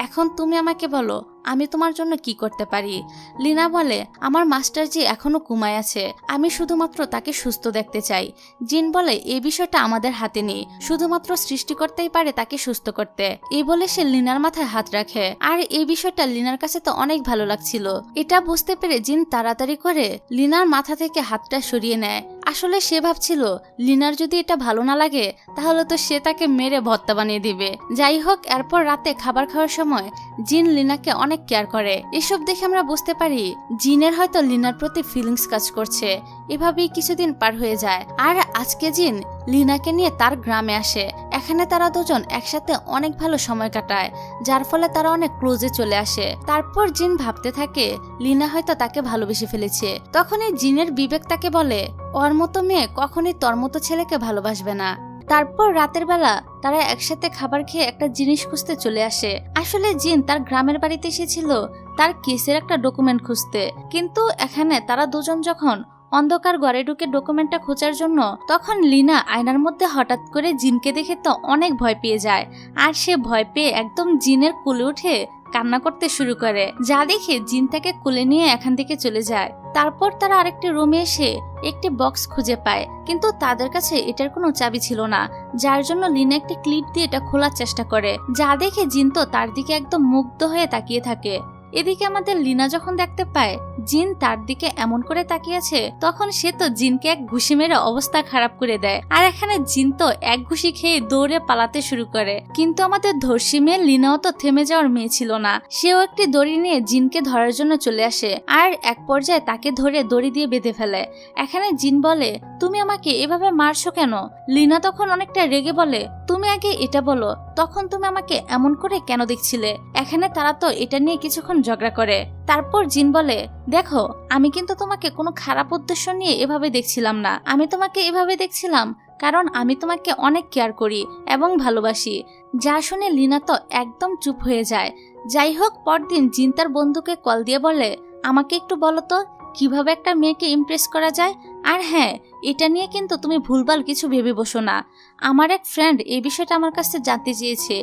এখন তুমি আমাকে বলো আমি তোমার জন্য কি করতে পারি। লিনা বলে, আমার মাস্টার জি এখনো ঘুমায় আছে, আমি শুধুমাত্র তাকে সুস্থ দেখতে চাই। জিন বলে, এই বিষয়টা আমাদের হাতে নেই, শুধুমাত্র সৃষ্টিকর্তাই পারে তাকে সুস্থ করতে। এই বলে সে লিনার মাথায় হাত রাখে। আর এই বিষয়টা লিনার কাছে তো অনেক ভালো লাগছিল। এটা বুঝতে পেরে জিন তাড়াতাড়ি করে লিনার মাথা থেকে হাতটা সরিয়ে নেয়। আসলে সে ভাবছিল লিনার যদি এটা ভালো না লাগে তাহলে তো সে তাকে মেরে ভর্তা বানিয়ে দিবে। যাই হোক, এরপর রাতে খাবার খাওয়ার সময় জিন লিনাকে অনেক কেয়ার করে। এসব দেখে আমরা বুঝতে পারি জিনের হয়তো লিনার প্রতি ফিলিংস কাজ করছে। এভাবেই কিছুদিন পার হয়ে যায়। আর আজকে জিন লিনাকে নিয়ে তার গ্রামে আসে। এখানে তারা দুজন একসাথে অনেক ভালো সময় কাটায়, যার ফলে তারা অনেক ক্লোজে চলে আসে। তারপর জিন ভাবতে থাকে লিনা হয়তো তাকে ভালোবেসে ফেলেছে। তখনই জিনের বিবেক তাকে বলে, ওর মতো মেয়ে কখনই তোর মতো ছেলেকে ভালোবাসবে না। তারপর রাতের বেলা তারা একসাথে খাবার খেয়ে একটা জিনিস খুঁজতে চলে আসে। আসলে জিন তার গ্রামের বাড়িতে এসেছিল তার কেসের একটা ডকুমেন্ট খুঁজতে, কিন্তু এখানে তারা দুজন যখন অন্ধকার ঘরে ঢুকে ডকুমেন্টটা খোঁজার জন্য, তখন লিনা আয়নার মধ্যে হঠাৎ করে জিনকে দেখে তো অনেক ভয় পেয়ে যায়। আর সে ভয় পেয়ে একদম জিনের কোলে উঠে কান্না করতে শুরু করে, যা দেখে জিন তাকে কোলে নিয়ে এখান থেকে চলে যায়। তারপর তারা আরেকটি রুমে এসে একটি বক্স খুঁজে পায়, কিন্তু তাদের কাছে এটার কোনো চাবি ছিল না, যার জন্য লিনা একটি ক্লিপ দিয়ে এটা খোলার চেষ্টা করে, যা দেখে জিন তো তার দিকে একদম মুগ্ধ হয়ে তাকিয়ে থাকে। এদিকে আমাদের লিনা যখন দেখতে পায় জিন তার দিকে এমন করে তাকিয়েছে, তখন সে তো জিনকে এক ঘুষি মেরে অবস্থা খারাপ করে দেয়। আর এখানে জিন তো এক ঘুষি খেয়ে দৌড়ে পালাতে শুরু করে। কিন্তু আমাদের ধর্ষী মেয়ে লিনাও তো থেমে যাওয়ার মেয়ে ছিল না, সেও একটি দড়ি নিয়ে জিনকে ধরার জন্য চলে আসে। আর এক পর্যায়ে তাকে ধরে দড়ি দিয়ে বেঁধে ফেলে। এখানে জিন বলে, তুমি আমাকে এভাবে মারছো কেন? লিনা তখন অনেকটা রেগে বলে, তুমি আগে এটা বলো, তখন তুমি আমাকে এমন করে কেন দেখছিলে? এখানে তারা তো এটা নিয়ে কিছুক্ষণ ঝগড়া করে। তারপর জিন বলে, দেখো, আমি কিন্তু তোমাকে কোনো খারাপ উদ্দেশ্য নিয়ে এভাবে দেখছিলাম না, আমি তোমাকে এভাবে দেখছিলাম কারণ আমি তোমাকে অনেক কেয়ার করি এবং ভালোবাসি। যা শুনে লিনা তো একদম চুপ হয়ে যায়। যাই হোক, পরদিন জিন তার বন্ধুকে কল দিয়ে বলে, আমাকে একটু বলো তো কিভাবে একটা মেয়েকে ইমপ্রেস করা যায়। আর হ্যাঁ, এটা নিয়ে কিন্তু তুমি ভুলভাল কিছু ভেবে বসো না। আমার এক ফ্রেন্ড এই বিষয়টা আমার কাছে জানতে চেয়েছে,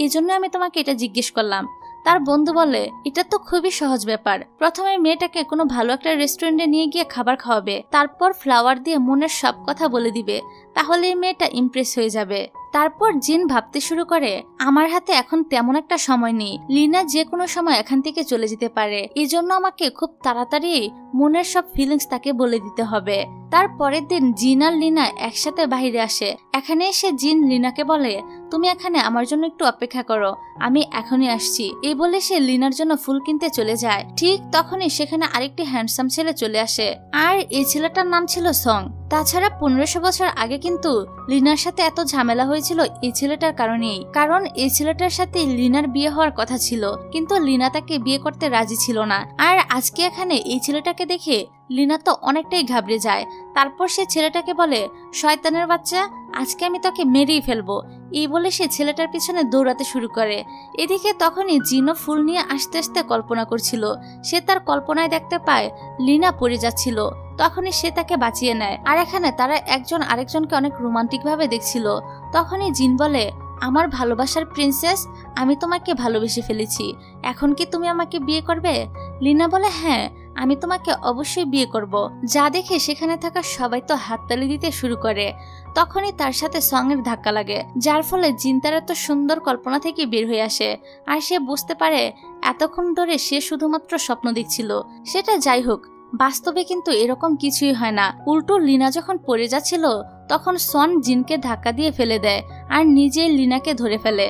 এজন্য আমি তোমাকে এটা জিজ্ঞেস করলাম। তার বন্ধু বলে, এটা তো খুবই সহজ ব্যাপার। প্রথমে মেয়েটাকে কোনো ভালো একটা রেস্টুরেন্টে নিয়ে গিয়ে খাবার খাওয়াবে, তারপর ফ্লাওয়ার দিয়ে মনের সব কথা বলে দিবে, তাহলে মেয়েটা ইমপ্রেস হয়ে যাবে। তারপর জিন ভাবতে শুরু করে, আমার হাতে এখন তেমন একটা সময় নেই, লিনা যে কোনো সময় এখান থেকে চলে যেতে পারে, এজন্য আমাকে খুব তাড়াতাড়ি মনের সব ফিলিংস তাকে বলে দিতে হবে। তার পরের দিন জিন আর লিনা একসাথে বাইরে আসে। এখানে এসে জিন লিনাকে বলে, তুমি এখানে আমার জন্য একটু অপেক্ষা করো, আমি এখনই আসছি। এই বলে সে লিনার জন্য ফুল কিনতে চলে যায়। ঠিক তখনই সেখানে আরেকটি হ্যান্ডসাম ছেলে চলে আসে, আর এই ছেলেটার নাম ছিল সং। তাছাড়া 1500 বছর আগে কিন্তু লিনার সাথে এত ঝামেলা হয়েছিল এই ছেলেটার কারণেই, কারণ এই ছেলেটার সাথে লিনার বিয়ে হওয়ার কথা ছিল, কিন্তু লিনা তাকে বিয়ে করতে রাজি ছিল না। আর আজকে এখানে এই ছেলেটাকে দেখে লিনা তো অনেকটাই ঘাবড়ে যায়। তারপর সে ছেলেটাকে বলে, শয়তানের বাচ্চা, আজকে আমি তোকে মেরেই ফেলবো। এই বলে সে ছেলেটার পিছনে দৌড়াতে শুরু করে। এদিকে তখনই জিনও ফুল নিয়ে আস্তে আস্তে কল্পনা করছিল। সে তার কল্পনায় দেখতে পায় লিনা পড়ে যাচ্ছিল, তখনই সে তাকে বাঁচিয়ে নেয়। আর এখানে তারা একজন আরেকজনকে অনেক রোমান্টিক ভাবে দেখছিল। তখনই জিন বলে, আমার ভালোবাসার প্রিন্সেস, আমি তোমাকে ভালোবেসে ফেলেছি, এখন কি তুমি আমাকে বিয়ে করবে? লিনা বলে, হ্যাঁ, আমি তোমাকে অবশ্যই বিয়ে করব। যা দেখে সেখানে থাকা সবাই তো হাততালি দিতে শুরু করে। তখনই তার সাথে সঙ্গের ধাক্কা লাগে, যার ফলে জিন তার এত সুন্দর কল্পনা থেকে বের হয়ে আসে। আর সে বুঝতে পারে এতক্ষণ ধরে সে শুধুমাত্র স্বপ্ন দেখছিল। সেটা যাই হোক, বাস্তবে কিন্তু এরকম কিছুই হয় না। উল্টো লিনা যখন পড়ে যাচ্ছিল তখন সন জিনকে ধাক্কা দিয়ে ফেলে দেয় আর নিজেই লিনাকে ধরে ফেলে,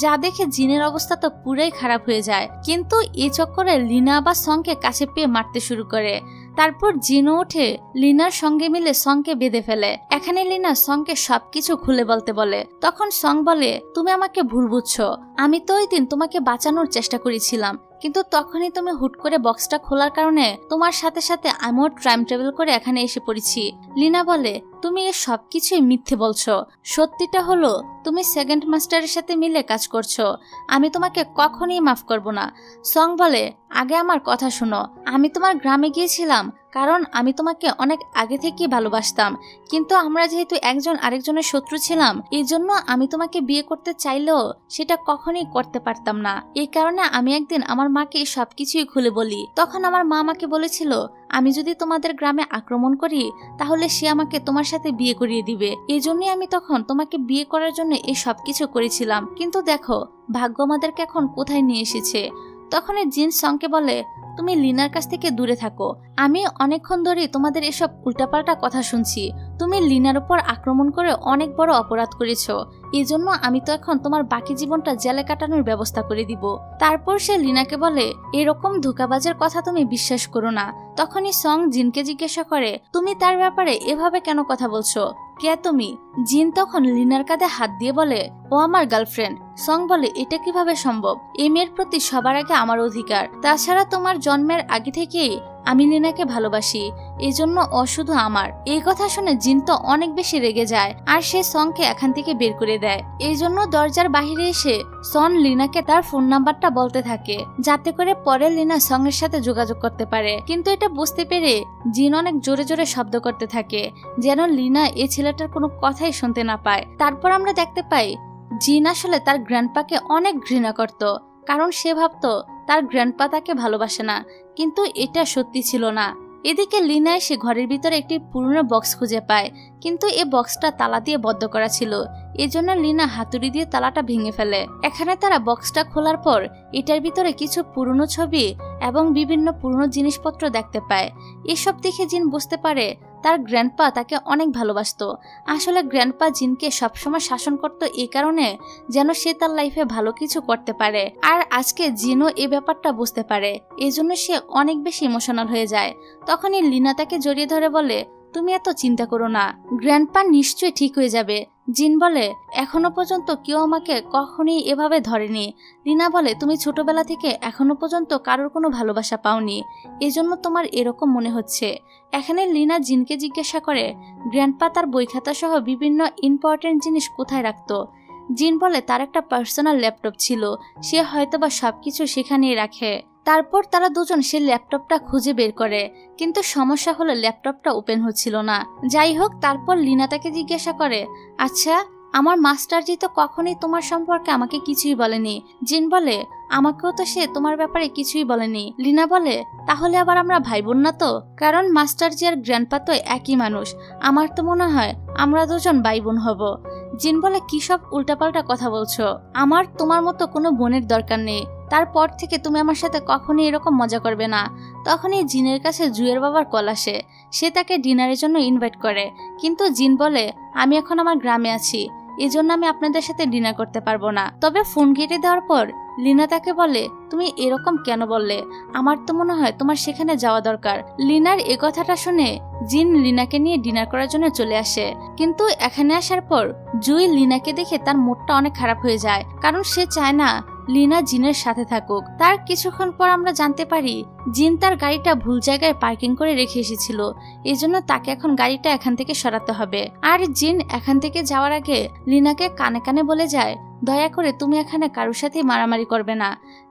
যা দেখে জিনের অবস্থা তো পুরাই খারাপ হয়ে যায়। কিন্তু এই চক্করে লিনা বা সংকে কাছে পেয়ে মারতে শুরু করে। তারপর জিনও উঠে লিনার সঙ্গে মিলে সংকে বেঁধে ফেলে। এখানে লিনা সংকে সবকিছু খুলে বলতে বলে। তখন সং বলে, তুমি আমাকে ভুল বুঝছো, আমি তো ওই দিন তোমাকে বাঁচানোর চেষ্টা করেছিলাম, কিন্তু তখনই তুমি হুট করে বক্সটা খোলার কারণে তোমার সাথে সাথে আমিও টাইম ট্রাভেল করে এখানে এসে পড়েছি। লিনা বলে, তুমি এ সব কিছুই মিথ্যে বলছো। সত্যিটা হলো তুমি সেকেন্ড মাস্টারের সাথে মিলে কাজ করছো। আমি তোমাকে কখনোই মাফ করব না। সং বলে, আগে আমার কথা শোনো। আমি তোমার গ্রামে গিয়েছিলাম কারণ আমি তোমাকে অনেক আগে থেকেই ভালোবাসতাম, কিন্তু আমরা যেহেতু একজন আরেকজনের শত্রু ছিলাম, এই জন্য আমি তোমাকে বিয়ে করতে চাইলেও সেটা কখনোই করতে পারতাম না। এই কারণে আমি একদিন আমার মাকে সবকিছুই খুলে বলি। তখন আমার মা আমাকে বলেছিল, আমি যদি তোমাদের গ্রামে আক্রমণ করি তাহলে সে আমাকে তোমার সাথে বিয়ে করিয়ে দিবে। এই জন্যই আমি তখন তোমাকে বিয়ে করার জন্য এই সবকিছু করেছিলাম। কিন্তু দেখো ভাগ্য আমাদেরকে এখন কোথায় নিয়ে এসেছে। তখন জিন সংকে বলে, তুমি লিনার কাছ থেকে দূরে থাকো। আমি অনেকক্ষণ ধরে তোমাদের এসব উল্টাপাল্টা কথা শুনছি। তুমি লিনার উপর আক্রমণ করে অনেক বড় অপরাধ করেছো। এই জন্য আমি তো এখন তোমার বাকি জীবনটা জেলে কাটানোর ব্যবস্থা করে দিব। তারপর সে লিনাকে বলে, এরকম ধোঁকাবাজের কথা তুমি বিশ্বাস করো না। তখনই সং জিনকে জিজ্ঞাসা করে, তুমি তার ব্যাপারে এভাবে কেন কথা বলছো? কে তুমি? জিন তখন লিনার কাঁধে হাত দিয়ে বলে, ও আমার গার্লফ্রেন্ড। সং বলে, এটা কিভাবে সম্ভব? এই মেয়ের প্রতি সবার আগে আমার অধিকার। তাছাড়া তোমার জন্মের আগে থেকেই আমি লিনাকে ভালোবাসি, এই জন্য ও শুধু আমার। এই কথা শুনে জিন তো অনেক বেশি রেগে যায় আর সে সংকে এখান থেকে বের করে দেয়। এই জন্য দরজার বাহিরে এসে সন লিনাকে তার ফোন নাম্বারটা বলতে থাকে, যাতে করে পরে লিনা সং এর সাথে যোগাযোগ করতে পারে। কিন্তু এটা বুঝতে পেরে জিন অনেক জোরে জোরে শব্দ করতে থাকে, যেন লিনা এই ছেলেটার কোনো কথাই শুনতে না পায়। তারপর আমরা দেখতে পাই জিন আসলে তার গ্র্যান্ডপাকে অনেক ঘৃণা করত, কারণ সে ভাবতো তার গ্র্যান্ডপা তাকে ভালোবাসে না। কিন্তু এটা সত্যি ছিল না। এদিকে লিনা এসে ঘরের ভিতরে একটি পুরনো বক্স খুঁজে পায়, কিন্তু এই বক্সটা তালা দিয়ে বদ্ধ করা ছিল। এজন্য লিনা হাতুড়ি দিয়ে তালাটা ভেঙে ফেলে। এখানে তারা বক্সটা খোলার পর এটার ভিতরে কিছু পুরনো ছবি এবং বিভিন্ন পুরনো জিনিসপত্র দেখতে পায়। এসব দেখে জিন বুঝতে পারে তার গ্র্যান্ডপা তাকে অনেক ভালোবাসতো। আসলে গ্র্যান্ডপা জিনকে সবসময় শাসন করত এই কারণে যেন সে তার লাইফে ভালো কিছু করতে পারে। আর আজকে জিনও এই ব্যাপারটা বুঝতে পারে, এজন্য সে অনেক বেশি ইমোশনাল হয়ে যায়। তখনই লিনা তাকে জড়িয়ে ধরে বলে, তুমি এত চিন্তা করো না, গ্র্যান্ডপা নিশ্চয়ই ঠিক হয়ে যাবে। জিন বলে, এখনো পর্যন্ত কেউ আমাকে কখনোই এভাবে ধরেনি। লিনা বলে, তুমি ছোটবেলা থেকে এখনো পর্যন্ত কারোর কোনো ভালোবাসা পাওনি, এজন্য তোমার এরকম মনে হচ্ছে। এখানে লিনা জিনকে জিজ্ঞাসা করে, গ্র্যান্ডপা তার বই খাতা সহ বিভিন্ন ইম্পর্টেন্ট জিনিস কোথায় রাখতো? জিন বলে, তার একটা পার্সোনাল ল্যাপটপ ছিল, সে হয়তোবা সবকিছু সেখানেই রাখে। তারপর তারা দুজন সে ল্যাপটপটা খুঁজে বের করে, কিন্তু সমস্যা হলো ল্যাপটপটা ওপেন হচ্ছিল না। যাই হোক, তারপর লিনা তাকে জিজ্ঞাসা করে, আচ্ছা আমার মাস্টারজি তো কখনোই তোমার সম্পর্কে আমাকে কিছুই বলেনি। জিন বলে, আমাকেও তো সে তোমার ব্যাপারে কিছুই বলেনি। লিনা বলে, তাহলে আবার আমরা ভাই বোন না তো? কারণ মাস্টারজি আর গ্র্যান্ডপা তো একই মানুষ। আমার তো মনে হয় আমরা দুজন ভাই বোন হব। জিন বলে, কি সব উল্টাপাল্টা কথা বলছো? আমার তোমার মতো কোনো বোনের দরকার নেই। তারপর থেকে তুমি আমার সাথে কখনোই এরকম মজা করবে না। তখনই জিনের কাছে জুয়ের বাবার কল আসে। সে তাকে ডিনারের জন্য ইনভাইট করে, কিন্তু জিন বলে, আমি এখন আমার গ্রামে আছি, এজন্য আমি আপনাদের সাথে ডিনার করতে পারবো না। তবে ফোন কেটে দেওয়ার পর লিনা তাকে বলে, তুমি এরকম কেন বললে? আমার তো মনে হয় তোমার সেখানে যাওয়া দরকার। লিনার এ কথাটা শুনে জিন লিনাকে নিয়ে ডিনার করার জন্য চলে আসে, কিন্তু এখানে আসার পর জুই লিনাকে দেখে তার মুডটা অনেক খারাপ হয়ে যায়, কারণ সে চায় না লিনা জিনের সাথে থাকুক। তার কিছুক্ষণ পর আমরা জানতে পারি জিন তার গাড়িটা ভুল জায়গায় পার্কিং করে রেখে এসেছিল, এজন্য তাকে এখন গাড়িটা এখান থেকে সরাতে হবে। আর জিন এখান থেকে যাওয়ার আগে লিনাকে কানে কানে বলে যায়, দয়া করে তুমি এখানে কারোর সাথে মারামারি করবে না।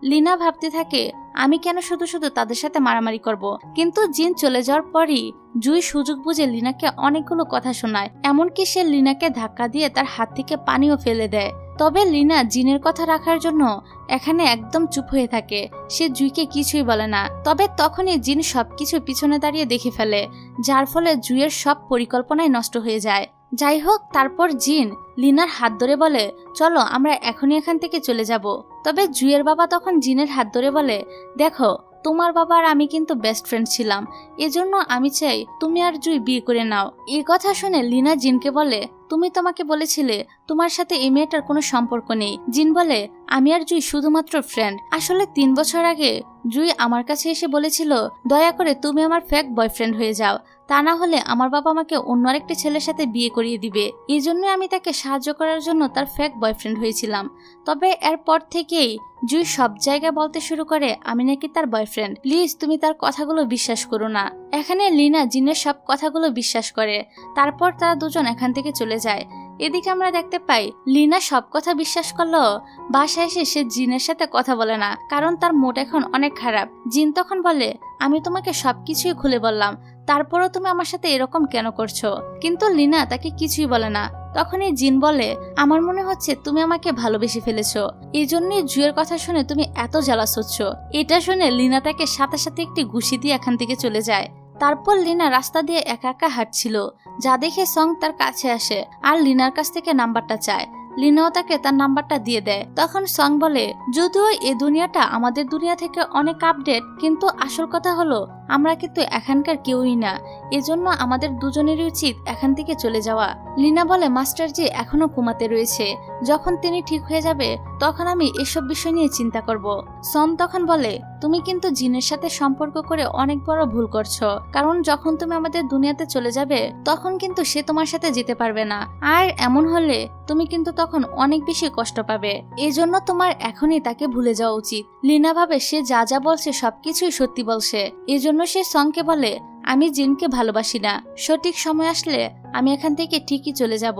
লিনা ভাবতে থাকে, আমি কেন শুধু শুধু তাদের সাথে মারামারি করব? কিন্তু জিন চলে যাওয়ার পরই জুই সুযোগ বুঝে লিনাকে অনেকগুলো কথা শোনায়, এমনকি সে লিনাকে ধাক্কা দিয়ে তার হাত থেকে পানিও ফেলে দেয়। তবে লিনা জিনের কথা রাখার জন্য এখানে একদম চুপ হয়ে থাকে, সে জুইকে কিছুই বলে না। তবে তখনই জিন সবকিছু পিছনে দাঁড়িয়ে দেখে ফেলে, যার ফলে জুইয়ের সব পরিকল্পনাই নষ্ট হয়ে যায়। যাই হোক, তারপর জিন লিনার হাত ধরে বলে, চলো আমরা এখনই এখান থেকে চলে যাব। তবে জুইয়ের বাবা তখন জিনের হাত ধরে বলে, দেখো তোমার বাবা আর আমি কিন্তু বেস্ট ফ্রেন্ড ছিলাম, এজন্য আমি চাই তুমি আর জুই বিয়ে করে নাও। এই কথা শুনে লিনা জিনকে বলে, তুমি তোমাকে বলেছিলে তোমার সাথে এই মেয়েটার কোনো সম্পর্ক নেই। জিন বলে, আমি আর জুই শুধুমাত্র ফ্রেন্ড। আসলে 3 বছর আগে জুই আমার কাছে এসে বলেছিল দয়া করে তুমি আমার ফেক বয়ফ্রেন্ড হয়ে যাও, তা না হলে আমার বাবা আমাকে অন্য আরেকটি ছেলের সাথে বিয়ে করিয়ে দিবে। এই জন্যই আমি তাকে সাহায্য করার জন্য তার ফেক বয়ফ্রেন্ড হয়েছিলাম। তবে এরপর থেকেই জুই সব জায়গায় বলতে শুরু করে আমি নাকি তার বয়ফ্রেন্ড। প্লিজ তুমি তার কথাগুলো বিশ্বাস করো না। এখানে লিনা জিনের সব কথাগুলো বিশ্বাস করে। তারপর তারা দুজন এখান থেকে চলে যায়। এদিকে আমরা দেখতে পাই লিনা সব কথা বিশ্বাস করলো, বাসায় এসে সে জিনের সাথে কথা বলে না, কারণ তার মুড এখন অনেক খারাপ। জিন তখন বলে আমি তোমাকে সবকিছুই খুলে বললাম, তারপরও তুমি আমার সাথে এরকম কেন করছো? কিন্তু লিনা তাকে কিছুই বলে না। তখনই জিন বলে আমার মনে হচ্ছে তুমি আমাকে ভালোবেসে ফেলেছো, এই জন্যই জুয়ের কথা শুনে তুমি এত জ্বালাস হচ্ছ। এটা শুনে লিনা তাকে সাথে সাথে একটি ঘুষি দিয়ে এখান থেকে চলে যায়। তারপর লিনা রাস্তা দিয়ে একা একা হাঁটছিল, যা দেখে সং তার কাছে আসে আর লিনার কাছ থেকে নাম্বারটা চায়। লিনাও তাকে তার নাম্বারটা দিয়ে দেয়। তখন সং বলে যদিও এই দুনিয়াটা আমাদের দুনিয়া থেকে অনেক আপডেট, কিন্তু আসল কথা হলো আমরা কিন্তু এখানকার কেউই না, এজন্য আমাদের দুজনেরই উচিত এখান থেকে চলে যাওয়া। লিনা বলে মাস্টারজি এখনো ঘুমাতে রয়েছে, যখন তিনি ঠিক হয়ে যাবে তখন আমি এসব বিষয় নিয়ে চিন্তা করব। সন তখন বলে তুমি কিন্তু জিনের সাথে সম্পর্ক করে অনেক বড় ভুল করছো, কারণ যখন তুমি আমাদের দুনিয়াতে চলে যাবে তখন কিন্তু সে তোমার সাথে যেতে পারবে না, আর এমন হলে তুমি কিন্তু তখন অনেক বেশি কষ্ট পাবে। এজন্য তোমার এখনই তাকে ভুলে যাওয়া উচিত। লিনা ভাবে সে যা যা বলছে সবকিছুই সত্যি বলছে, এজন্য সে সংকে বলে আমি জিনকে ভালোবাসি না, সঠিক সময় আসলে আমি এখান থেকে ঠিকই চলে যাব।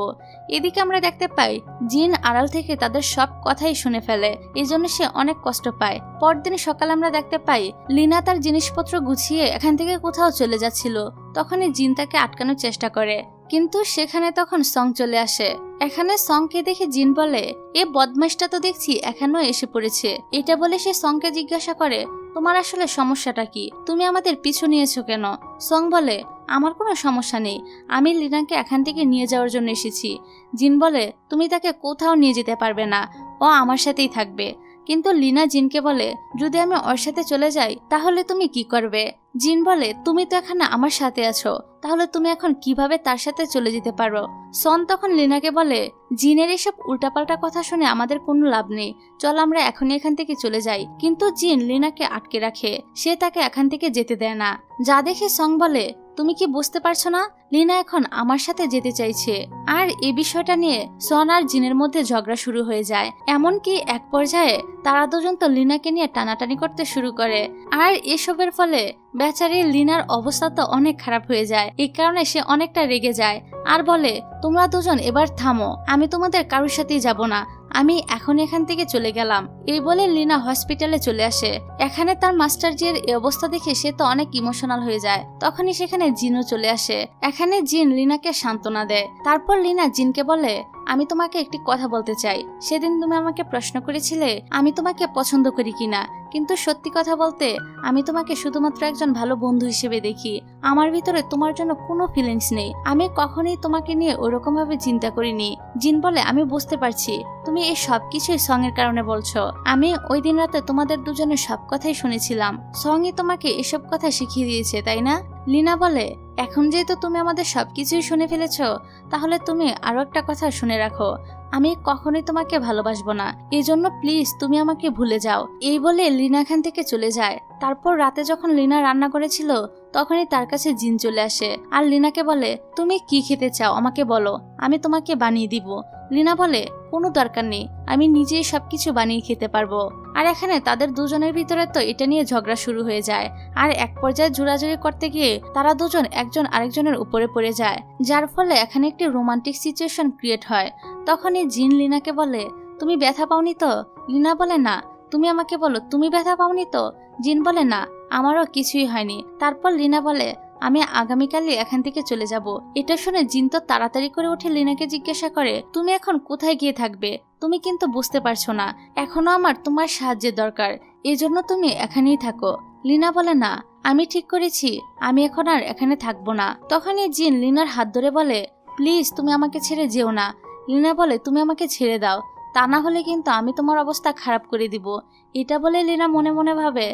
এদিকে আমরা দেখতে পাই জিন আড়াল থেকে তাদের সব কথাই শুনে ফেলে, এজন্য সে অনেক কষ্ট পায়। পরদিন সকালে আমরা দেখতে পাই লিনা তার জিনিসপত্র গুছিয়ে এখান থেকে কোথাও চলে যাচ্ছিল। তখনই জিন তাকে আটকানোর চেষ্টা করে, কিন্তু সেখানে তখন সং চলে আসে। এখানে সংকে দেখে জিন বলে এ বদমাইশটা তো দেখছি এখানেও এসে পড়েছে। এটা বলে সে সংকে জিজ্ঞাসা করে তোমার আসলে সমস্যাটা কি, তুমি আমাদের পিছু নিয়েছো কেন? সং বলে আমার কোনো সমস্যা নেই, আমি লিনাকে এখান থেকে নিয়ে যাওয়ার জন্য এসেছি। জিন বলে তুমি তাকে কোথাও নিয়ে যেতে পারবে না, ও আমার সাথেই থাকবে। কিন্তু লিনা জিনকে বলে যদি আমি ওর সাথে চলে যাই তাহলে তুমি কি করবে? জিন বলে তুমি তো এখানে আমার সাথে আছো, তাহলে তুমি এখন কিভাবে তার সাথে চলে যেতে পারো? সন তখন লিনাকে বলে জিনের এসব উল্টাপাল্টা কথা শুনে আমাদের কোনো লাভ নেই, চল আমরা এখনই এখান থেকে চলে যাই। কিন্তু জিন লিনাকে আটকে রাখে, সে তাকে এখান থেকে যেতে দেয় না। যা দেখে সং বলে তুমি কি বুঝতে পারছো না, লিনা এখন আমার সাথে যেতে চাইছে। আর এই বিষয়টা নিয়ে সন আর জিনের মধ্যে ঝগড়া শুরু হয়ে যায়। এমনকি এক পর্যায়ে তারা দুজন তো লিনাকে নিয়ে টানাটানি করতে শুরু করে। আর এসবের ফলে বেচারি লিনার অবস্থা তো অনেক খারাপ হয়ে যায়। এই কারণে সে অনেকটা রেগে যায় আর বলে তোমরা দুজন এবার থামো, আমি তোমাদের কারোর সাথেই যাব না, আমি এখন এখান থেকে চলে গেলাম। এই বলে লিনা হসপিটালে চলে আসে। এখানে তার মাস্টারজির এই অবস্থা দেখে সে তো অনেক ইমোশনাল হয়ে যায়। তখনই সেখানে জিনও চলে আসে। এখানে জিন লিনাকে সান্ত্বনা দেয়। তারপর লিনা জিনকে বলে আমি তোমাকে একটি কথা বলতে চাই, সেদিন তুমি আমাকে প্রশ্ন করেছিলে আমি তোমাকে পছন্দ করি কিনা, কিন্তু সত্যি কথা বলতে আমি তোমাকে শুধুমাত্র একজন ভালো বন্ধু হিসেবে দেখি, আমার ভিতরে তোমার জন্য কোনো ফিলিংস নেই, আমি কখনোই তোমাকে নিয়ে ওরকম ভাবে চিন্তা করিনি। জিন বলে আমি বুঝতে পারছি তুমি এই সব কিছুই সং এর কারণে বলছো, আমি ওই দিন রাতে তোমাদের দুজনের সব কথাই শুনেছিলাম, সঙ্গই তোমাকে এসব কথা শিখিয়ে দিয়েছে তাই না? লিনা বলে এখন যেহেতু তুমি আমাদের সবকিছুই শুনে ফেলেছো, তাহলে তুমি আরো একটা কথা শুনে রাখো, আমি কখনোই তোমাকে ভালোবাসবো না, এজন্য প্লিজ তুমি আমাকে ভুলে যাও। এই বলে লিনা এখান থেকে চলে যায়। তারপর রাতে যখন লিনা রান্না করেছিল তখনই তার কাছে জিন চলে আসে আর লিনাকে বলে তুমি কি খেতে চাও আমাকে বলো, আমি তোমাকে বানিয়ে দিব। লিনা বলে কোনো দরকার নেই, আমি নিজেই সবকিছু বানিয়ে খেতে পারবো। আর এখানে তাদের দুজনের ভিতরে তো এটা নিয়ে ঝগড়া শুরু হয়ে যায়। আর এক পর্যায়ে জোরাজুরি করতে গিয়ে তারা দুজন একজন আরেকজনের উপরে পড়ে যায়, যার ফলে এখানে একটি রোমান্টিক সিচুয়েশন ক্রিয়েট হয়। তখনই জিন লিনাকে বলে তুমি ব্যথা পাওনি তো? লিনা বলে না। তুমি আমাকে বলো তুমি ব্যথা পাওনি তো? জিন বলে না, আমারও কিছুই হয়নি। তারপর লিনা বলে আমি আগামীকালই এখান থেকে চলে যাব। এটা শুনে জিন তো তাড়াতাড়ি করে উঠে লিনাকে জিজ্ঞাসা করে তুমি এখন কোথায় গিয়ে থাকবে? তুমি কিন্তু বুঝতে পারছো না এখনো আমার তোমার সাহায্যের দরকার, এজন্য তুমি এখানেই থাকো। লিনা বলে না, আমি ঠিক করেছি আমি এখন আর এখানে থাকবো না। তখনই জিন লিনার হাত ধরে বলে প্লিজ তুমি আমাকে ছেড়ে যেও না। লিনা বলে তুমি আমাকে ছেড়ে দাও, তা না হলে কিন্তু আমি তোমার অবস্থা খারাপ করে দিব। এটা বলে লিনা মনে মনে ভাবে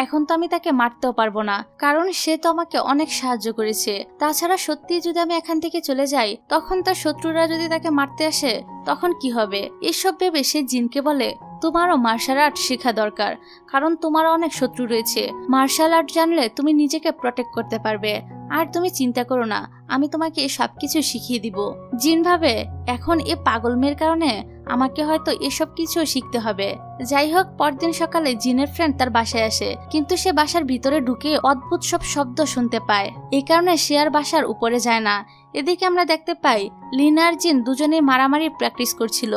এখন তো আমি তাকে মারতেও পারবো না, কারণ সে তো আমাকে অনেক সাহায্য করেছে। তাছাড়া সত্যি যদি আমি এখান থেকে চলে যাই তখন তার শত্রুরা যদি তাকে মারতে আসে তখন কি হবে? এসব ভেবে সে জিনকে বলে তোমারও মার্শাল আর্ট শেখা দরকার, কারণ তোমারও অনেক শত্রু রয়েছে। মার্শাল আর্ট জানলে তুমি নিজেকে প্রটেক্ট করতে পারবে। আর তুমি চিন্তা করো না, আমি তোমাকে সবকিছু শিখিয়ে দিব। জিন ভাবে এখন এ পাগল মেয়ের কারণে আমাকে হয়তো এসব কিছু শিখতে হবে। যাই হোক, পরদিন সকালে জিনের ফ্রেন্ড তার বাসায় আসে, কিন্তু সে বাসার ভিতরে ঢুকে অদ্ভুত সব শব্দ শুনতে পায়। এই কারণে সে আর বাসার উপরে যায় না। এদিকে আমরা দেখতে পাই লিনা আর জিন দুজনেই মারামারি প্র্যাকটিস করছিল,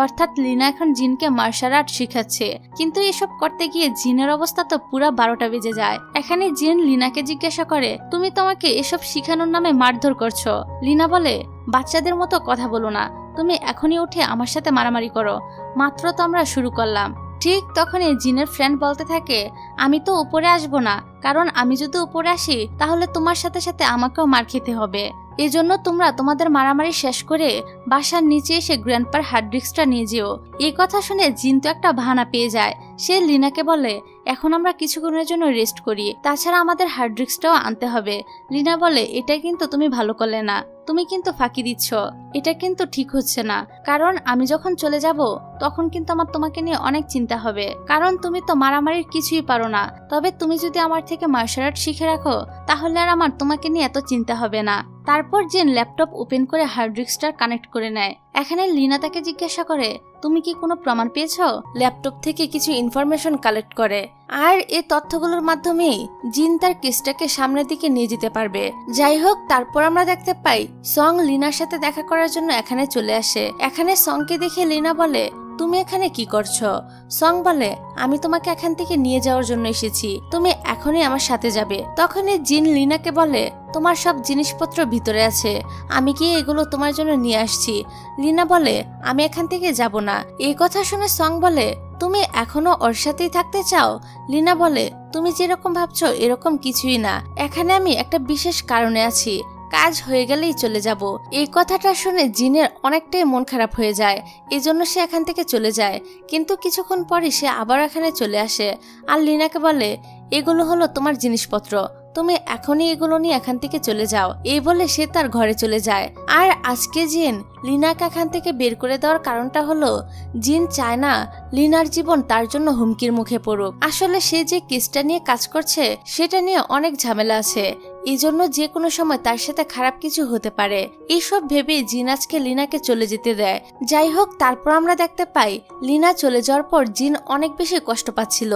অর্থাৎ লিনা এখন জিনকে মার্শাল আর্ট শিখাচ্ছে। কিন্তু এসব করতে গিয়ে জিনের অবস্থা তো পুরা 12টা বেজে যায়। এখানে জিন লিনাকে জিজ্ঞাসা করে, তুমি তোমাকে এসব শিখানোর নামে মারধর করছো? লিনা বলে, বাচ্চাদের মতো কথা বলো না, তুমি এখনই উঠে আমার সাথে মারামারি করো, মাত্র তো আমরা শুরু করলাম। ঠিক তখনই জিনের ফ্রেন্ড বলতে থাকে, আমি তো উপরে আসবো না, কারণ আমি যদি উপরে আসি তাহলে তোমার সাথে সাথে আমাকেও মার খেতে হবে। এজন্য তোমরা তোমাদের মারামারি শেষ করে বাসার নিচে এসে গ্র্যান্ডপার হার্ড ডিস্কটা নিয়ে যেও। এই কথা শুনে জিন তো একটা বাহানা পেয়ে যায়। সে লিনাকে বলে, এখন আমরা কিছুক্ষণের জন্য রেস্ট করি, তাছাড়া আমাদের হার্ড ডিস্কটাও আনতে হবে। লিনা বলে, এটা কিন্তু তুমি ভালো করলে না, তুমি কিন্তু ফাঁকি দিচ্ছ, এটা কিন্তু ঠিক হচ্ছে না। কারণ আমি যখন চলে যাব তখন কিন্তু আমার তোমাকে নিয়ে অনেক চিন্তা হবে, কারণ তুমি তো মারামারির কিছুই পারো না। তবে তুমি যদি আমার থেকে মার্শাল আর্ট শিখে রাখো তাহলে আর আমার তোমাকে নিয়ে এত চিন্তা হবে না। তারপর জিন ল্যাপটপ ওপেন করে হার্ড ডিস্কটা কানেক্ট করে নেয়। এখানে লিনা তাকে জিজ্ঞাসা করে, তুমি কি কোনো প্রমাণ পেয়েছো? ল্যাপটপ থেকে কিছু ইনফরমেশন কালেক্ট করে, আর এই তথ্যগুলোর মাধ্যমেই জিন তার কেসটাকে সামনের দিকে নিয়ে যেতে পারবে। যাই হোক, তারপর আমরা দেখতে পাই সং লিনার সাথে দেখা করার জন্য এখানে চলে আসে। এখানে সংকে দেখে লিনা বলে, তুমি এখানে কি করছো? সং বলে, আমি তোমাকে এখান থেকে নিয়ে যাওয়ার জন্য এসেছি, তুমি এখনই আমার সাথে যাবে। তখনই জিন লিনাকে বলে, তোমার সব জিনিসপত্র ভিতরে আছে, আমি গিয়ে এগুলো তোমার জন্য নিয়ে আসছি। লিনা বলে, আমি এখান থেকে যাব না। এই কথা শুনে সং বলে, তুমি এখনো ওর সাথেই থাকতে চাও? লিনা বলে, তুমি যেরকম ভাবছো এরকম কিছুই না, এখানে আমি একটা বিশেষ কারণে আছি, কাজ হয়ে গেলেই চলে যাব। এই কথাটা শুনে জিনের অনেকটাই মন খারাপ হয়ে যায়, এজন্য সে এখান থেকে চলে যায়। কিন্তু কিছুক্ষণ পরে সে আবার এখানে চলে আসে আর লিনাকে বলে, এগুলো হলো তোমার জিনিসপত্র, তুমি এখনই এগুলো নিয়ে এখান থেকে চলে যাও। এই বলে সে তার ঘরে চলে যায়। আর আজকে জিন লিনাকে এখান থেকে বের করে দেওয়ার কারণটা হলো, জিন চায় না লিনার জীবন তার জন্য হুমকির মুখে পড়ুক। আসলে সে যে কেসটা নিয়ে কাজ করছে সেটা নিয়ে অনেক ঝামেলা আছে, এই জন্য যে কোনো সময় তার সাথে খারাপ কিছু হতে পারে। এইসব ভেবে জিন আজকে লিনাকে চলে যেতে দেয়। যাই হোক, তারপর আমরা দেখতে পাই লিনা চলে যাওয়ার পর জিন অনেক বেশি কষ্ট পাচ্ছিল,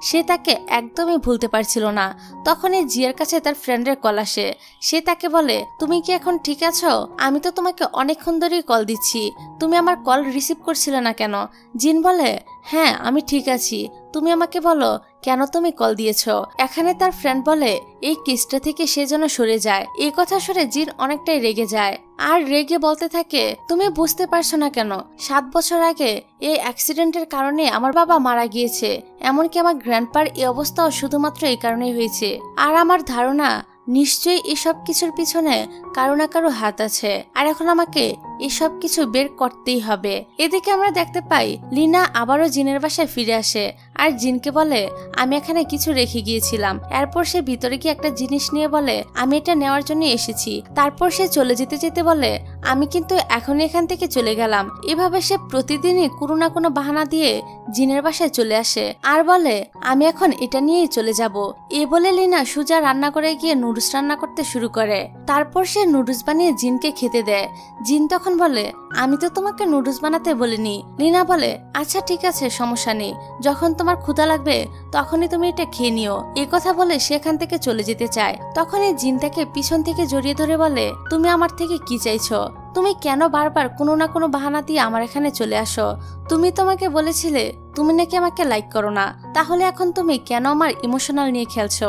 সে তাকে একদমই ভুলতে পারছিল না। তখনই জিয়ার কাছে তার ফ্রেন্ডের কল আসে। সে তাকে বলে, তুমি কি এখন ঠিক আছো? আমি তো তোমাকে অনেকক্ষণ ধরেই কল দিচ্ছি, তুমি আমার কল রিসিভ করছিলে না কেন? জিন বলে, হ্যাঁ আমি ঠিক আছি, তুমি আমাকে বলো কেন তুমি কল দিয়েছো? এখানে তার ফ্রেন্ড বলে, এই কেসটা থেকে সে যেন সরে যায়। এই কথা শুনে জিন অনেকটাই রেগে যায় আর রেগে বলতে থাকে, তুমি বুঝতে পারছো না কেন? 7 বছর আগে এই অ্যাক্সিডেন্টের কারণে আমার বাবা মারা গিয়েছে, এমনকি আমার গ্র্যান্ডপার এই অবস্থাও শুধুমাত্র এই কারণেই হয়েছে। আর আমার ধারণা নিশ্চয়ই এসব কিছুর পিছনে কারো না কারো হাত আছে, আর এখন আমাকে এসব কিছু বের করতেই হবে। এদিকে আমরা দেখতে পাই লিনা আবারও জিনের বাসায় ফিরে আসে আর জিনকে বলে, আমি এখানে কিছু রেখে গিয়েছিলাম। এরপর সে ভিতরে গিয়ে একটা জিনিস নিয়ে বলে, আমি এটা নেওয়ার জন্য এসেছি। তারপর সে চলে যেতে যেতে বলে, আমি কিন্তু এখনই এখান থেকে চলে গেলাম। এভাবে সে প্রতিদিনই কোনো না কোনো বাহানা দিয়ে জিনের বাসায় চলে আসে আর বলে, আমি এখন এটা নিয়েই চলে যাব। এ বলে লিনা সুজা রান্না করে গিয়ে নুডলস রান্না করতে শুরু করে। তারপর সে নুডলস বানিয়ে জিনকে খেতে দেয়। জিন তখন বলে, আমি তো তোমাকে নুডলস বানাতে বলিনি। লিনা বলে, আচ্ছা ঠিক আছে, সমস্যা নেই, যখন তোমার ক্ষুধা লাগবে তখনই তুমি এটা খেয়ে নিও। এই কথা বলে সেখান থেকে চলে যেতে চায়। তখনই জিন তাকে পিছন থেকে জড়িয়ে ধরে বলে, তুমি আমার থেকে কি চাইছো? তুমি কেন বারবার কোনো না কোনো বাহানা দিয়ে আমার এখানে চলে আসো? তুমি তোমাকে বলেছিলে তুমি নাকি আমাকে লাইক করো না, তাহলে এখন তুমি কেন আমার ইমোশনাল নিয়ে খেলছো?